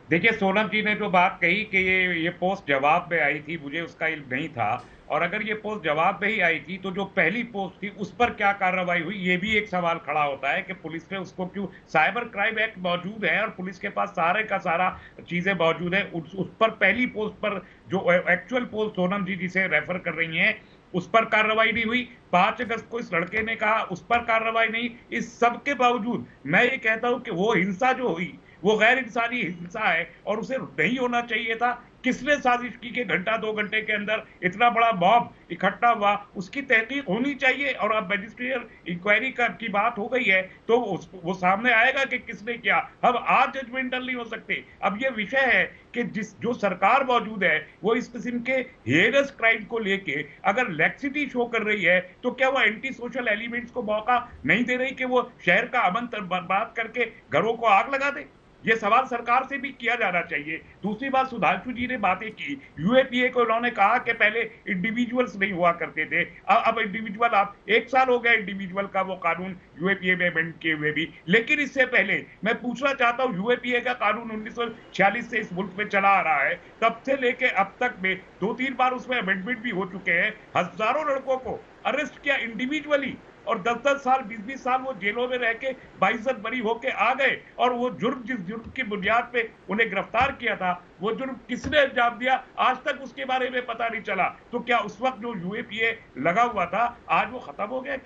देखिए, सोनम जी ने जो बात कही कि ये पोस्ट जवाब में आई थी, मुझे उसका इल्म नहीं था, और अगर ये पोस्ट जवाब में ही आई थी तो जो पहली पोस्ट थी उस पर क्या कार्रवाई हुई, ये भी एक सवाल खड़ा होता है कि पुलिस ने उसको क्यों। साइबर क्राइम एक्ट मौजूद है और पुलिस के पास सारे का सारा चीजें मौजूद है, उस पर पहली पोस्ट पर जो एक्चुअल पोस्ट सोनम जी जिसे रेफर कर रही हैं उस पर कार्रवाई नहीं हुई। 5 अगस्त को इस लड़के ने कहा, उस पर कार्रवाई नहीं। इस सब के बावजूद मैं ये कहता हूं कि वो हिंसा जो हुई वो गैर इंसानी हिंसा है और उसे नहीं होना चाहिए था। किसने साजिश की कि घंटा 2 घंटे के अंदर इतना बड़ा मॉब इकट्ठा हुआ, उसकी तहकीक होनी चाहिए। और अब मजिस्ट्रियल इंक्वायरी की बात हो गई है तो वो सामने आएगा कि किसने किया। हम आज जजमेंटल नहीं हो सकते। अब ये विषय है कि जो सरकार मौजूद है वो इस किस्म के हेरस क्राइम को लेके अगर लैक्सिटी शो कर रही है तो क्या वो एंटी सोशल एलिमेंट्स को मौका नहीं दे रही कि वो शहर का अमन बर्बाद करके घरों को आग लगा दे? ये सवाल सरकार से भी किया जाना चाहिए। दूसरी बात, सुधांशु जी ने बातें की, यूएपीए को उन्होंने कहा कि पहले इंडिविजुअल्स नहीं हुआ करते थे, अब इंडिविजुअल, आप 1 साल हो गया इंडिविजुअल का वो कानून यूएपीए में अमेंड किए हुए भी। लेकिन इससे पहले मैं पूछना चाहता हूं, यूएपीए का कानून 1946 से इस मुल्क में चला आ रहा है, तब से लेके अब तक में 2-3 बार उसमें अमेंडमेंट भी हो चुके हैं। हजारों लड़कों को अरेस्ट किया इंडिविजुअली, और 10-10 साल 20-20 साल वो जेलों में रह के बाइज्जत बरी होके आ गए, और वो जुर्म जिस जुर्म की बुनियाद पे उन्हें गिरफ्तार किया था, वो जुर्म किसने अंजाम दिया आज तक उसके बारे में पता नहीं चला। तो क्या उस वक्त जो यूएपीए लगा हुआ था आज वो खत्म हो गया?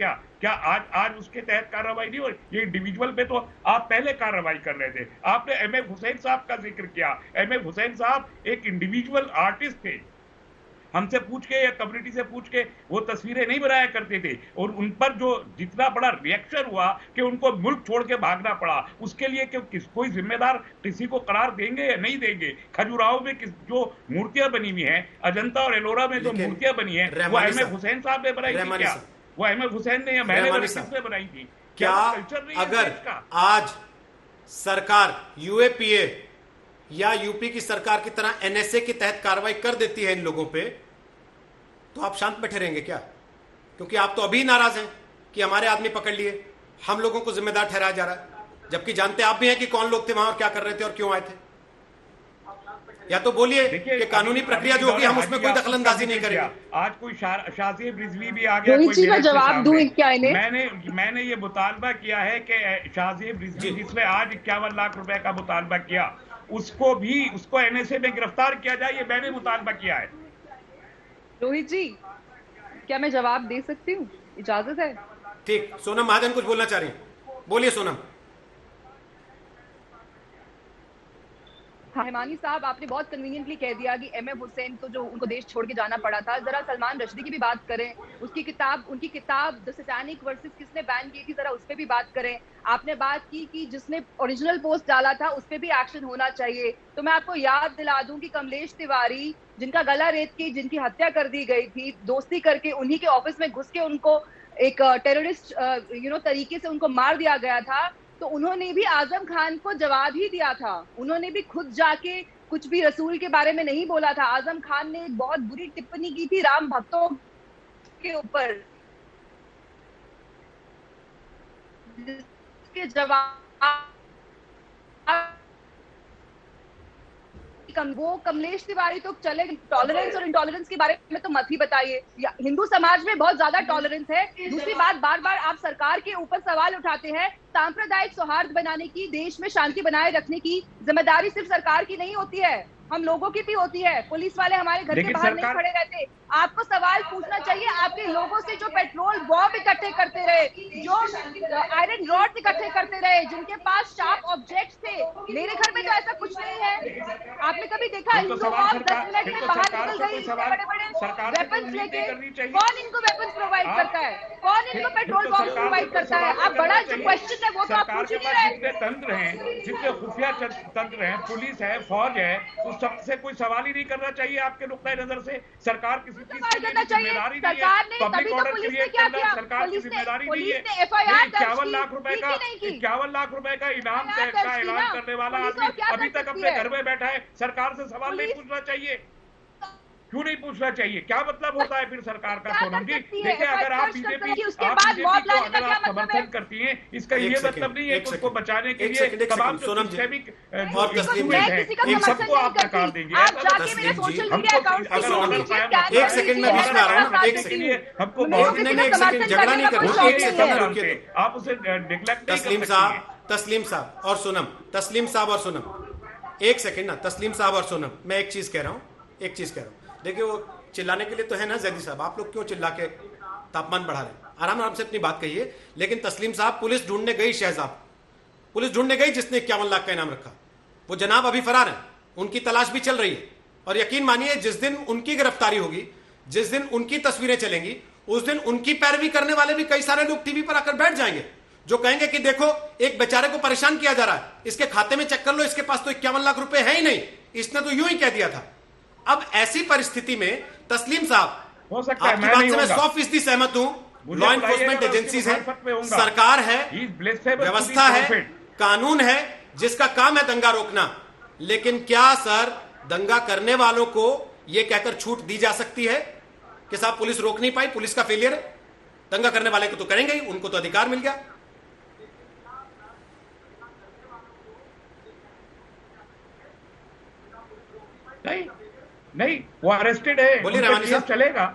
क्या आज उसके तहत कार्रवाई नहीं हो रही? ये इंडिविजुअल पे तो आप पहले कार्रवाई कर रहे थे। आपने एमएफ हुसैन साहब का जिक्र किया। एमएफ हुसैन साहब एक इंडिविजुअल आर्टिस्ट थे, हमसे पूछ के या कम्युनिटी से पूछ के वो तस्वीरें नहीं बनाया करते थे, और उन पर जो जितना बड़ा रिएक्शन हुआ कि उनको मुल्क छोड़ के भागना पड़ा, उसके लिए कोई जिम्मेदार किसी को करार देंगे या नहीं देंगे? खजुराहो में जो मूर्तियां बनी हुई हैं, अजंता और एलोरा में जो मूर्तियां बनी है, वो अहमद हुसैन साहब ने बनाई थी क्या? वो अहमद हुसैन ने या मैंने किसने बनाई थी? क्या अगर आज सरकार यूएपीए या यूपी की सरकार की तरह एनएसए के तहत कार्रवाई कर देती है इन लोगों पे, तो आप शांत बैठे रहेंगे क्या? क्योंकि आप तो अभी नाराज हैं कि हमारे आदमी पकड़ लिए, हम लोगों को जिम्मेदार ठहराया जा रहा है, जबकि जानते आप भी हैं कि कौन लोग थे वहां और क्या कर रहे थे और क्यों आए थे। या तो बोलिए कि कानूनी प्रक्रिया जो होगी हम उसमें कोई दखलंदाजी नहीं करेंगे। आज कोई शाज़िब रिजवी भी आ गया, कोई जवाब दूं क्या इन्हें? मैंने ये मुतालबा किया है कि शाज़िब रिजवी जिसने आज 51 लाख रुपए का मुतालबा किया, उसको एनएसए में गिरफ्तार किया जाए, ये मैंने मुतालबा किया है। रोहित जी, क्या मैं जवाब दे सकती हूँ? इजाजत है? ठीक, सोनम महाजन कुछ बोलना चाह रही हैं, बोलिए सोनम। रहमानी साहब, आपने बहुत कन्वीनियंटली कह दिया कि एमएफ हुसैन तो जो उनको देश छोड़ के जाना पड़ा था। जरा सलमान रश्दी की भी बात करें, उनकी किताब द सैटानिक वर्सेस किसने बैन की थी, जरा उस पर भी बात करें। आपने बात की कि जिसने ओरिजिनल पोस्ट डाला था उस पर भी एक्शन होना चाहिए। तो मैं आपको याद दिला दूं कि कमलेश तिवारी, जिनका गला रेत के, जिनकी हत्या कर दी गई थी, दोस्ती करके उन्हीं के ऑफिस में घुस के उनको एक टेररिस्ट तरीके से उनको मार दिया गया था, तो उन्होंने भी आजम खान को जवाब ही दिया था। उन्होंने भी खुद जाके कुछ भी रसूल के बारे में नहीं बोला था। आजम खान ने एक बहुत बुरी टिप्पणी की थी राम भक्तों के ऊपर, जिसके जवाब वो कमलेश तिवारी तो चले, टॉलरेंस और इंटॉलरेंस के बारे में तो मत ही बताइए। हिंदू समाज में बहुत ज्यादा टॉलरेंस है। दूसरी बात, बार बार आप सरकार के ऊपर सवाल उठाते हैं। सांप्रदायिक सौहार्द बनाने की, देश में शांति बनाए रखने की जिम्मेदारी सिर्फ सरकार की नहीं होती है, हम लोगों की भी होती है। पुलिस वाले हमारे घर के बाहर नहीं खड़े रहते। आपको सवाल पूछना चाहिए आपके लोगों से जो पेट्रोल बॉम्ब इकट्ठे करते रहे, जो आयरन रॉड इकट्ठे करते रहे, जिनके पास शार्प ऑब्जेक्ट्स थे। मेरे घर में तो ऐसा कुछ नहीं है। आपने कभी देखा हिंदू मॉब 10 मिनट में बाहर निकल गई बड़े बड़े वेपन्स लेके? कौन इनको वेपन्स प्रोवाइड करता है? कौन इनको पेट्रोल बॉम्ब प्रोवाइड करता है? आप बड़ा जो क्वेश्चन है वो तो आप पूछ ही नहीं रहे। जितने तंत्र हैं, जितने खुफिया तंत्र हैं, पुलिस है, फौज है, उस सबसे कोई सवाल ही नहीं करना चाहिए आपके नुक्ता नजर से। सरकार किसी चीज की जिम्मेदारी नहीं है। पब्लिक ऑर्डर क्रिएट करना सरकार की जिम्मेदारी नहीं है। 51 लाख रुपए का इनाम का ऐलान करने वाला आदमी अभी तक अपने घर में बैठा है। सरकार से सवाल नहीं पूछना चाहिए? क्यों नहीं पूछना चाहिए? क्या मतलब होता है फिर सरकार का? सोनम जी देखिए, अगर आप बीजेपी को अगर आप समर्थन करती हैं, इसका ये मतलब नहीं है कि उसको बचाने के लिए तमाम जो सिस्टेमिक इन सबको आप नकार देंगे। एक सेकंड में बीच में आ रहा हूँ, एक सेकंड हमको झगड़ा नहीं करना, आप उसे नेग्लेक्ट तस्लीम साहब और सोनम, एक सेकंड ना, तस्लीम साहब और सोनम, मैं एक चीज कह रहा हूँ। देखिए, वो चिल्लाने के लिए तो है ना जैदी साहब, आप लोग क्यों चिल्ला के तापमान बढ़ा रहे हैं? आराम से अपनी बात कहिए। लेकिन तस्लीम साहब, पुलिस ढूंढने गई शहजाद, पुलिस ढूंढने गई जिसने 51 लाख का इनाम रखा। वो जनाब अभी फरार है, उनकी तलाश भी चल रही है। और यकीन मानिए, जिस दिन उनकी गिरफ्तारी होगी, जिस दिन उनकी तस्वीरें चलेंगी, उस दिन उनकी पैरवी करने वाले भी कई सारे लोग टीवी पर आकर बैठ जाएंगे, जो कहेंगे कि देखो, एक बेचारे को परेशान किया जा रहा है, इसके खाते में चेक कर लो, इसके पास तो 51 लाख रुपए है ही नहीं, इसने तो यूं ही कह दिया था। अब ऐसी परिस्थिति में तस्लीम साहब, हो सकता है, आपकी बात से मैं 100% सहमत हूं। लॉ एनफोर्समेंट एजेंसीज है, सरकार है, व्यवस्था है, कानून है, जिसका काम है दंगा रोकना। लेकिन क्या सर, दंगा करने वालों को यह कहकर छूट दी जा सकती है कि साहब पुलिस रोक नहीं पाई, पुलिस का फेलियर है? दंगा करने वाले को तो करेंगे ही, उनको तो अधिकार मिल गया। नहीं, वो अरेस्टेड है, बोलिए केस चलेगा,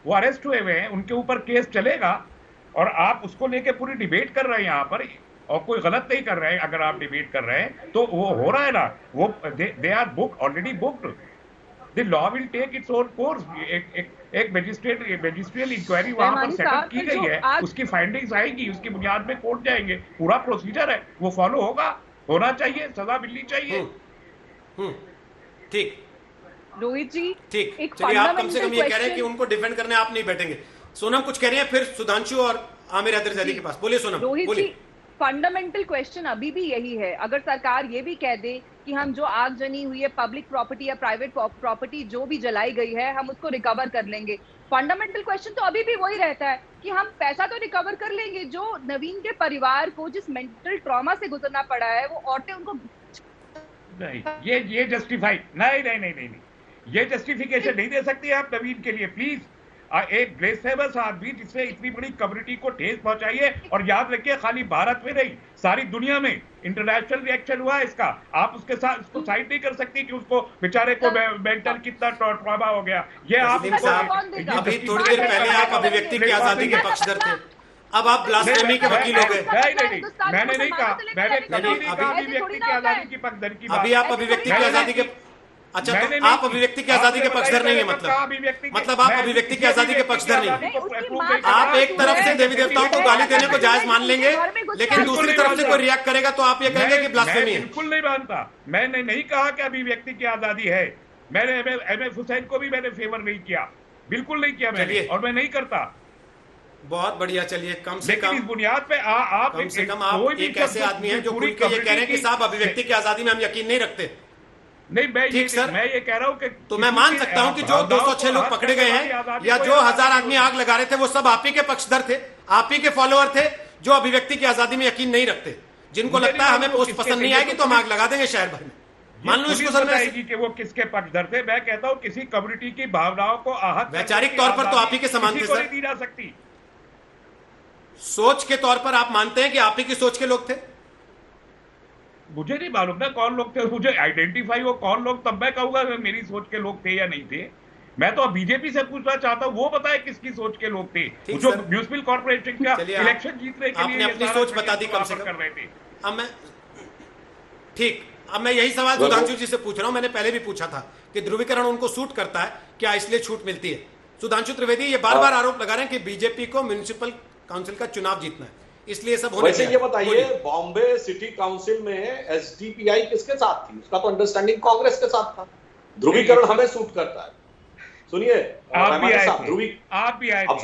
वो अरेस्ट हुए हैं, उनके ऊपर केस चलेगा और आप उसको लेके पूरी डिबेट कर रहे हैं यहाँ पर, और कोई गलत नहीं कर रहे हैं। अगर आप डिबेट कर रहे हैं तो वो हो रहा है ना, वो they are book already booked, the law will take its own course. एक मैजिस्ट्रियल इंक्वायरी वहां पर सेटअप की गई है, उसकी फाइंडिंग्स आएगी, उसकी बुनियाद में कोर्ट जाएंगे, पूरा प्रोसीजर है, वो फॉलो होगा, होना चाहिए, सजा मिलनी चाहिए। ठीक रोहित जी, ठीक, चलिए आप कम से कम ये कह रहे हैं कि उनको डिफेंड करने आप नहीं बैठेंगे। सोनम कुछ कह रही हैं, फिर सुधांशु और आमिर हैदर जैदी के पास। बोलिए सोनम। रोहित बोलिए। जी, फंडामेंटल क्वेश्चन अभी भी यही है, अगर सरकार ये भी कह दे कि हम जो आग जनी हुई है पब्लिक प्रॉपर्टी या प्राइवेट प्रॉपर्टी जो भी जलाई गई है हम उसको रिकवर कर लेंगे, फंडामेंटल क्वेश्चन तो अभी भी वही रहता है कि हम पैसा तो रिकवर कर लेंगे, जो नवीन के परिवार को जिस मेंटल ट्रॉमा से गुजरना पड़ा है वो औरतें उनको नहीं, ये जस्टिफाई नहीं, ये जस्टिफिकेशन नहीं दे सकती आप नवीन के लिए, प्लीज। एक ग्रेसेबस आदमी जिसने इतनी बड़ी कम्युनिटी को ठेस पहुंचाई है, और याद रखिए खाली भारत में नहीं सारी दुनिया में इंटरनेशनल रिएक्शन हुआ है इसका, आप उसके साथ उसको साइड नहीं कर सकती कि उसको बेचारे को मेंटल कितना ट्रॉमा हो गया। ये आप अभी थोड़ी देर पहले आप अभिव्यक्ति की आजादी के पक्षधर थे, अब आप ब्लास्फेमी के वकील हो गए। नहीं, मैंने नहीं कहा, मैंने कभी नहीं कहा अभिव्यक्ति की आजादी की पक्षधर की बात। अभी आप अभिव्यक्ति की आजादी के, अच्छा तो आप अभिव्यक्ति की आजादी के पक्षधर नहीं है, मतलब आप अभिव्यक्ति की आजादी के पक्षधर नहीं। आप एक तरफ से देवी देवताओं को गाली देने को जायज मान लेंगे, लेकिन दूसरी तरफ से कोई रिएक्ट करेगा तो आप ये कहेंगे कि ब्लास्फेमी है। बिल्कुल नहीं मानता, मैंने नहीं कहा कि अभिव्यक्ति की आजादी है, मैंने एमएफ हुसैन को भी मैंने फेवर नहीं किया, बिल्कुल नहीं किया मैंने, और मैं नहीं करता। बहुत बढ़िया, चलिए कम से कम इस बुनियाद पे आप कम से कम आप एक ऐसे आदमी हैं जो खुल के ये कह रहे हैं कि साहब अभिव्यक्ति की आजादी में हम यकीन नहीं रखते। नहीं, मैं ये कह रहा हूं कि तो मैं मान सकता हूं कि जो 206 लोग पकड़े गए हैं या जो 1000 आदमी आग लगा रहे थे वो सब आप ही के पक्षधर थे, आप ही के फॉलोअर थे जो अभिव्यक्ति की आजादी में यकीन नहीं रखते, जिनको लगता है हमें पोस्ट पसंद नहीं आएगी तो हम आग लगा देंगे शहर भर में। मान लो इसको सर आएगी कि वो किसके पक्षधर थे। मैं कहता हूं किसी कम्युनिटी की भावनाओं को आहत वैचारिक तौर पर तो आप ही के समान थे सर, दी जा सकती। सोच के तौर पर आप मानते हैं कि आप ही की सोच के लोग थे? मुझे नहीं मालूम ना कौन लोग थे, मुझे आइडेंटिफाई वो कौन लोग तब मैं कहूंगा मेरी सोच के लोग थे या नहीं थे। मैं तो बीजेपी से पूछना चाहता हूं वो बताए किसकी सोच के लोग थे जो म्यूनिसिपल कॉर्पोरेशन का इलेक्शन जीतने के लिए अपनी सोच बता दी कम से कम कर रहे थे। अब मैं ठीक, अब मैं यही सवाल सुधांशु जी से पूछ रहा हूं, मैंने पहले भी पूछा था कि ध्रुवीकरण उनको सूट करता है क्या, इसलिए छूट मिलती है। सुधांशु त्रिवेदी ये बार बार आरोप लगा रहे हैं कि बीजेपी को म्युनिसिपल काउंसिल का चुनाव जीतना है, इसलिए सब होने। वैसे ये बताइए बॉम्बे सिटी काउंसिल में एसडीपीआई किसके साथ थी? उसका तो अंडरस्टैंडिंग कांग्रेस के साथ था। ध्रुवीकरण हमें सूट करता है। सुनिए आप भी आए, अब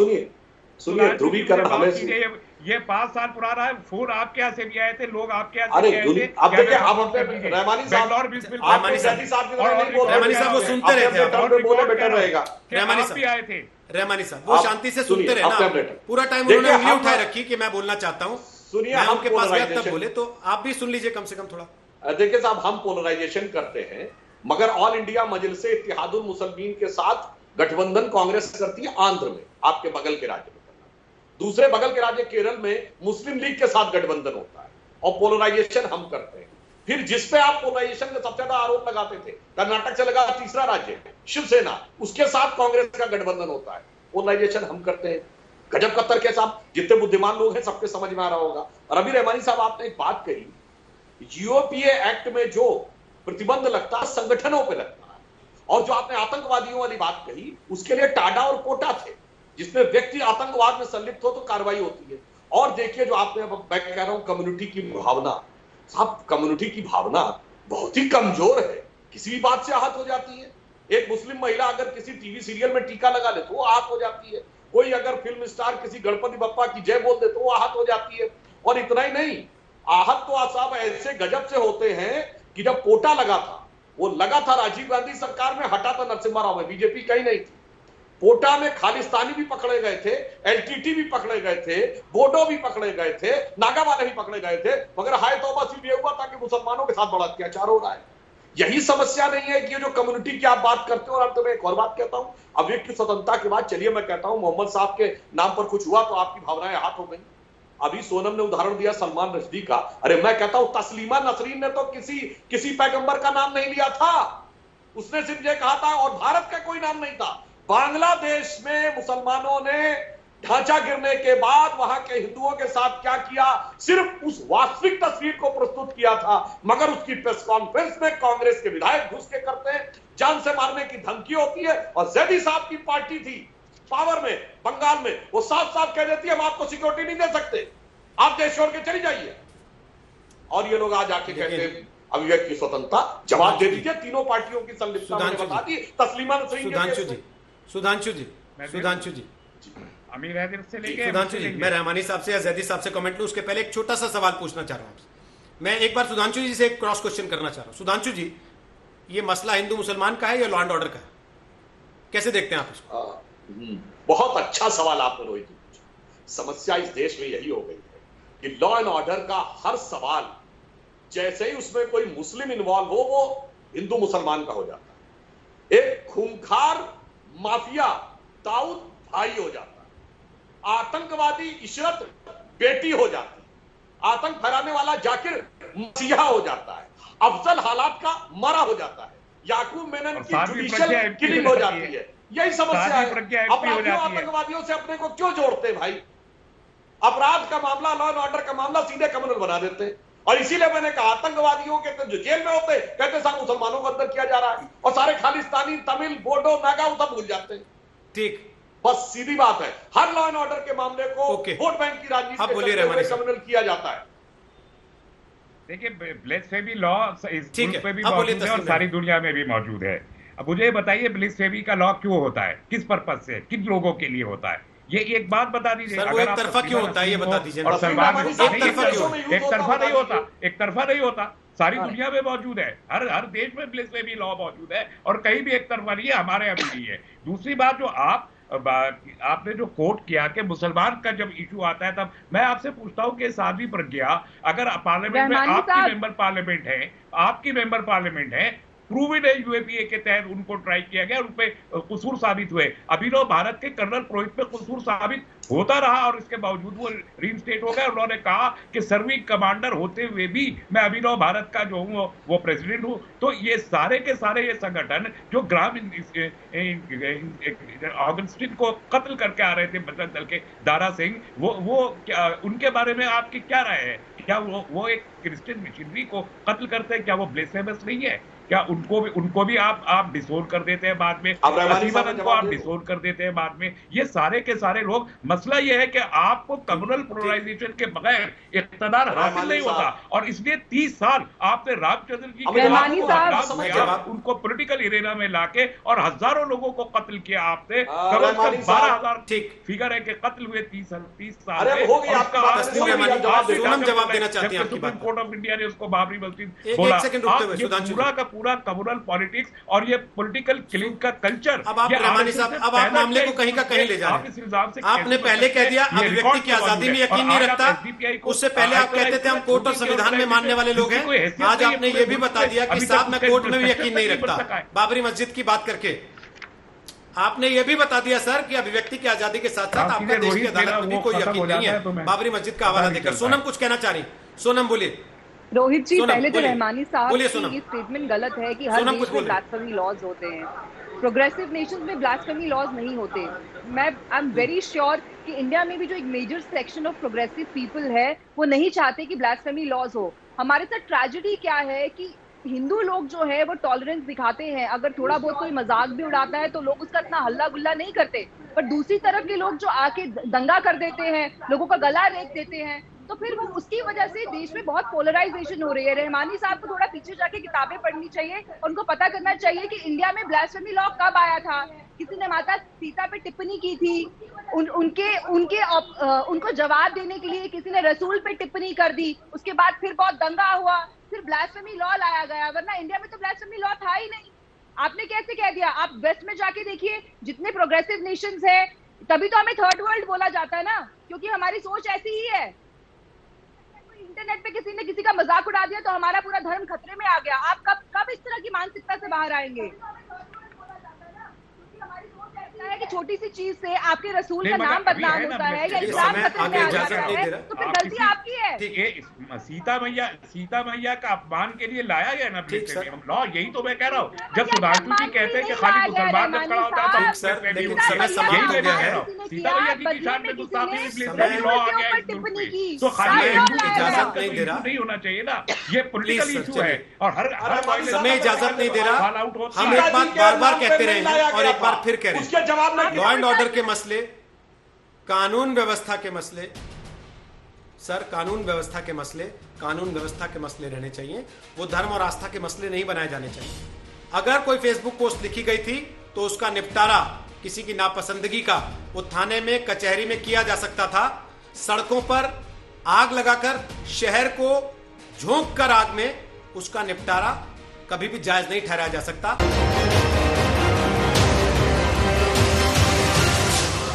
सुनिए ध्रुवीकरण हमें, ये 5 साल पुराना है, फोन आपके यहाँ से भी आए थे, लोग आपके यहाँ से अब देखिए आप अपने रहमानी साहब वो सुनते रहे थे, बोले बेटर रहेगा। रहमानी साहब आए थे, रहमानी साहब वो शांति से सुनते रहे ना, पूरा टाइम उन्होंने उंगली उठाए रखी कि मैं बोलना चाहता हूँ। सुनिए हम उनके पास गया तब बोले, तो आप भी सुन लीजिए कम से कम थोड़ा। देखिए साहब, हम पोलराइजेशन करते हैं, मगर ऑल इंडिया मजलिस इत्तेहादुल मुसलमीन के साथ गठबंधन कांग्रेस करती है आंध्र में, आपके बगल के राज्य में। दूसरे बगल के राज्य केरल में मुस्लिम लीग के साथ गठबंधन होता है, और पोलराइजेशन हम करते हैं। फिर जिस पे आप पोलराइजेशन का सबसे ज्यादा आरोप लगाते थे, कर्नाटक से लगा तीसरा राज्य शिवसेना, उसके साथ कांग्रेस का गठबंधन होता है। पोलराइजेशन हम करते हैं। गजब का तर्क है साहब, जितने बुद्धिमान लोग हैं सबके समझ में आ रहा होगा। और अभी रहमानी साहब आपने एक बात कही, यूओपीए एक्ट में जो प्रतिबंध लगता है संगठनों पे लगता है, और जो आपने आतंकवादियों वाली बात कही उसके लिए टाडा और कोटा थे, जिसमें व्यक्ति आतंकवाद में संलिप्त हो तो कार्रवाई होती है। और देखिए जो आपने, मैं कह रहा हूं कम्युनिटी की भावना, साहब कम्युनिटी की भावना बहुत ही कमजोर है, किसी भी बात से आहत हो जाती है। एक मुस्लिम महिला अगर किसी टीवी सीरियल में टीका लगा ले तो वो आहत हो जाती है, कोई अगर फिल्म स्टार किसी गणपति बप्पा की जय बोल दे तो वो आहत हो जाती है। और इतना ही नहीं, आहत तो साहब ऐसे गजब से होते हैं कि जब कोटा लगा था, वो लगा था राजीव गांधी सरकार में, हटा था नरसिम्हा राव में, बीजेपी कहीं नहीं थी। कोटा में खालिस्तानी भी पकड़े गए थे, एलटीटी भी पकड़े गए थे, बोडो भी पकड़े गए थे, नागा वाले भी पकड़े गए थे, मगर हाय तौबा सिर्फ ये हुआ था कि मुसलमानों के साथ बड़ा अत्याचार हो रहा है। यही समस्या नहीं है कि ये जो कम्युनिटी की आप बात करते हो। और अब तो मैं एक और बात कहता हूं, अभिव्यक्ति स्वतंत्रता के बाद चलिए मैं कहता हूं मोहम्मद साहब के नाम पर कुछ हुआ तो आपकी भावनाएं आहत हो गई। अभी सोनम ने उदाहरण दिया सलमान रश्दी का, अरे मैं कहता हूं तस्लीमा नसरीन ने तो किसी पैगंबर का नाम नहीं लिया था, उसने सिर्फ ये कहा था, और भारत का कोई नाम नहीं था। बांग्लादेश में मुसलमानों ने ढांचा गिरने के बाद वहां के हिंदुओं के साथ क्या किया, सिर्फ उस वास्तविक तस्वीर को प्रस्तुत किया था, मगर उसकी प्रेस कॉन्फ्रेंस में कांग्रेस के विधायक घुस के करते हैं, जान से मारने की धमकी होती है। और जैदी साहब की पार्टी थी पावर में बंगाल में, वो साफ साफ कह देती है हम आपको सिक्योरिटी नहीं दे सकते, आप देश छोड़ के चली जाइए। और ये लोग आज आके कहते हैं अभिव्यक्ति की स्वतंत्रता, जवाब दे दीजिए। तीनों पार्टियों की संलिप्तता मैंने बता दी। तस्लीमा नसरीन सुधांशु जी अमीर हैदर से लेके सुधांशु जी, मैं रहमानी साहब से या जैदी साहब से कमेंट लूं, उसके पहले एक छोटा सा सवाल पूछना चाह रहा हूं आपसे। मैं एक बार सुधांशु जी से एक क्रॉस क्वेश्चन करना चाह रहा हूं। सुधांशु जी, ये मसला हिंदू मुसलमान का है या लॉ एंड ऑर्डर का है, कैसे देखते हैं आप इसको? बहुत अच्छा सवाल आपने रोहित जी पूछा। समस्या इस देश में यही हो गई है कि लॉ एंड ऑर्डर का हर सवाल जैसे ही उसमें कोई मुस्लिम इन्वॉल्व हो, वो हिंदू मुसलमान का हो जाता है। एक खूंखार माफिया दाऊद भाई हो जाता है, आतंकवादी इशरत बेटी हो जाती है, आतंक फैलाने वाला जाकिर मसीहा हो जाता है, अफजल हालात का मरा हो जाता है, याकूब मेनन की जुडिशियल किलिंग हो जाती है। यही समस्या है। अपराधियों आतंकवादियों से अपने को क्यों जोड़ते हैं भाई? अपराध का मामला, लॉ एंड ऑर्डर का मामला सीधे कम्युनल बना देते हैं। और इसीलिए मैंने कहा आतंकवादियों के जो जेल में होते कहते साहब मुसलमानों को अंदर किया जा रहा है, और सारे खालिस्तानी, तमिल, बोडो, नागा वो सब भूल जाते हैं। ठीक, बस सीधी बात है। हर लॉ एंड ऑर्डर के मामले को वोट बैंक की राजनीति में कम्युनल किया जाता है। देखिए, ब्लेसफेमी लॉ इस मुल्क में भी मौजूद है और सारी दुनिया में भी मौजूद है। अब मुझे बताइए, ब्लेसफेमी का लॉ क्यों होता है, किस पर्पज से, किन लोगों के लिए होता है? ये एक बात बता दीजिए। सर, वो एक तरफा क्यों होता है ये बता दीजिए। और सलमान एक तरफा नहीं होता, एक तरफा नहीं होता, सारी दुनिया में मौजूद है। हर देश में ब्लेसफेमी लॉ मौजूद है और कहीं भी एक तरफा नहीं है, हमारे यहाँ भी नहीं है। दूसरी बात, जो आपने जो कोट किया कि मुसलमान का जब इशू आता है, तब मैं आपसे पूछता हूं कि साध्वी प्रज्ञा, अगर पार्लियामेंट में आपकी मेंबर पार्लियामेंट है, आपकी मेंबर पार्लियामेंट है, प्रूविड है यूएपीए के तहत उनको ट्राई किया गया और उन पे कसूर साबित हुए। अभिनव भारत के कर्नल पुरोहित पे कसूर साबित होता रहा और इसके बावजूद वो रीइंस्टेट हो गए। उन्होंने कहा कि सर्विंग कमांडर होते हुए भी मैं अभिनव भारत का जो हूं वो प्रेसिडेंट हूं। तो ये सारे के सारे ये संगठन जो ग्राम ऑगस्टिन को कत्ल करके आ रहे थे बजरंग दल के दारा सिंह, वो क्या, उनके बारे में आपकी क्या राय है? क्या वो एक क्रिश्चियन मिशनरी को कत्ल करते हैं? क्या वो ब्लेसफेमस नहीं है? क्या उनको भी आप डिसोन कर देते हैं बाद में, को आप डिसोन कर देते हैं बाद में? ये सारे के सारे लोग, मसला ये है कि आपको कम्युनल पोलराइजेशन के बगैर इख्तियार हासिल नहीं होता और इसलिए 30 साल आपने रामचंद्र जी के उनको पॉलिटिकल इरेना में लाके और हजारों लोगों को कत्ल किया आपने। 12,000 फिगर है कि कत्ल हुए 30 साल जवाब देना चाहते हैं। सुप्रीम कोर्ट ऑफ इंडिया ने उसको बाबरी मस्जिद बोला। पूरा का पूरा कम्युनल पॉलिटिक्स और ये पॉलिटिकल किलिंग का कल्चर। अब आप रहमानी साहब, अब आप मामले को कहीं का कहीं ले जा रहे हैं। आपने पहले कह दिया अभिव्यक्ति की आजादी में यकीन नहीं रखता, उससे पहले आप कहते थे हम कोर्ट और संविधान में मानने वाले लोग हैं। आज आपने ये भी बता दिया कि साहब मैं कोर्ट में भी यकीन नहीं रखता। बाबरी मस्जिद की बात करके आपने ये भी बता दिया सर कि अभिव्यक्ति की आजादी के साथ साथ आपका देश की अदालत में भी कोई यकीन नहीं है बाबरी मस्जिद का हवाला देकर। सोनम कुछ कहना चाह रही, सोनम बोलिए। रोहित जी, पहले तो रहमानी साहब की स्टेटमेंट गलत है कि हर देश में ब्लास्फेमी लॉज होते हैं। प्रोग्रेसिव नेशंस में ब्लास्फेमी लॉज नहीं होते। मैं आई एम वेरी श्योर कि इंडिया में भी जो एक major section of progressive people है वो नहीं चाहते कि ब्लास्फेमी लॉज हो। हमारे साथ ट्रेजेडी क्या है कि हिंदू लोग जो है वो टॉलरेंस दिखाते हैं, अगर थोड़ा बहुत कोई मजाक भी उड़ाता है तो लोग उसका इतना हल्ला गुल्ला नहीं करते, पर दूसरी तरफ के लोग जो आके दंगा कर देते हैं, लोगों का गला रेत देते हैं, तो फिर वो उसकी वजह से देश में बहुत पोलराइजेशन हो रही है। रहमानी साहब को थोड़ा पीछे जाके किताबें पढ़नी चाहिए, उनको पता करना चाहिए कि इंडिया में ब्लास्फेमी लॉ कब आया था। किसी ने माता सीता पे टिप्पणी की थी, उनको जवाब देने के लिए किसी ने रसूल पे टिप्पणी कर दी, उसके बाद फिर बहुत दंगा हुआ, फिर ब्लास्फेमी लॉ लाया गया, वरना इंडिया में तो ब्लास्फेमी लॉ था ही नहीं। आपने कैसे कह दिया? आप वेस्ट में जाके देखिए, जितने प्रोग्रेसिव नेशंस है, तभी तो हमें थर्ड वर्ल्ड बोला जाता है ना, क्योंकि हमारी सोच ऐसी ही है। इंटरनेट पे किसी ने किसी का मजाक उड़ा दिया तो हमारा पूरा धर्म खतरे में आ गया। आप कब इस तरह की मानसिकता से बाहर आएंगे? है कि छोटी सी चीज से आपके रसूल नहीं, का नाम मगर अभी बदनाम है ना, होता है या ये इस्लाम समय खतरे में आगे आ इजाजत जाता नहीं है, दे रहा। तो फिर आप गलती किसी- आपकी है। ठीक है, सीता मैया का अपमान के लिए लाया गया ना ठीक, सर। लॉ, यही तो मैं कह रहा हूँ। जब मैया सुधांशु के जी कहते हैं कि अपमान खाली के लिए मुसलमान नहीं जब खड़ा होता है लाया तो ठीक, सर, मैं भी लेकिन उठता समय हूँ। समाप्त यही हो मैं गया कह है। रहा हूँ। सीता मैया की बदले शान में में किसी गुस्ताखी ने इस्लामी लॉ आ गया है टिप्पणी की, तो खाली सारे हिंदू लोग इजाजत नहीं तो दे रहा। नहीं होना चाहिए ना, ये पॉलिटिकल सर, इशू चलिए। है और हर violence समय इजाजत नहीं दे रहा। फॉल आउट होता हम है। एक बात बार बार कहते रहे हैं और एक बार फिर कह रहे उसके हैं, जवाब में लॉ एंड ऑर्डर के मसले, कानून व्यवस्था के मसले, सर कानून व्यवस्था के मसले कानून व्यवस्था के मसले रहने चाहिए, वो धर्म और आस्था के मसले नहीं बनाए जाने चाहिए। अगर कोई फेसबुक पोस्ट लिखी गई थी तो उसका निपटारा किसी की नापसंदगी का वो थाने में कचहरी में किया जा सकता था। सड़कों पर आग लगाकर शहर को झोंक कर आग में उसका निपटारा कभी भी जायज नहीं ठहराया जा सकता।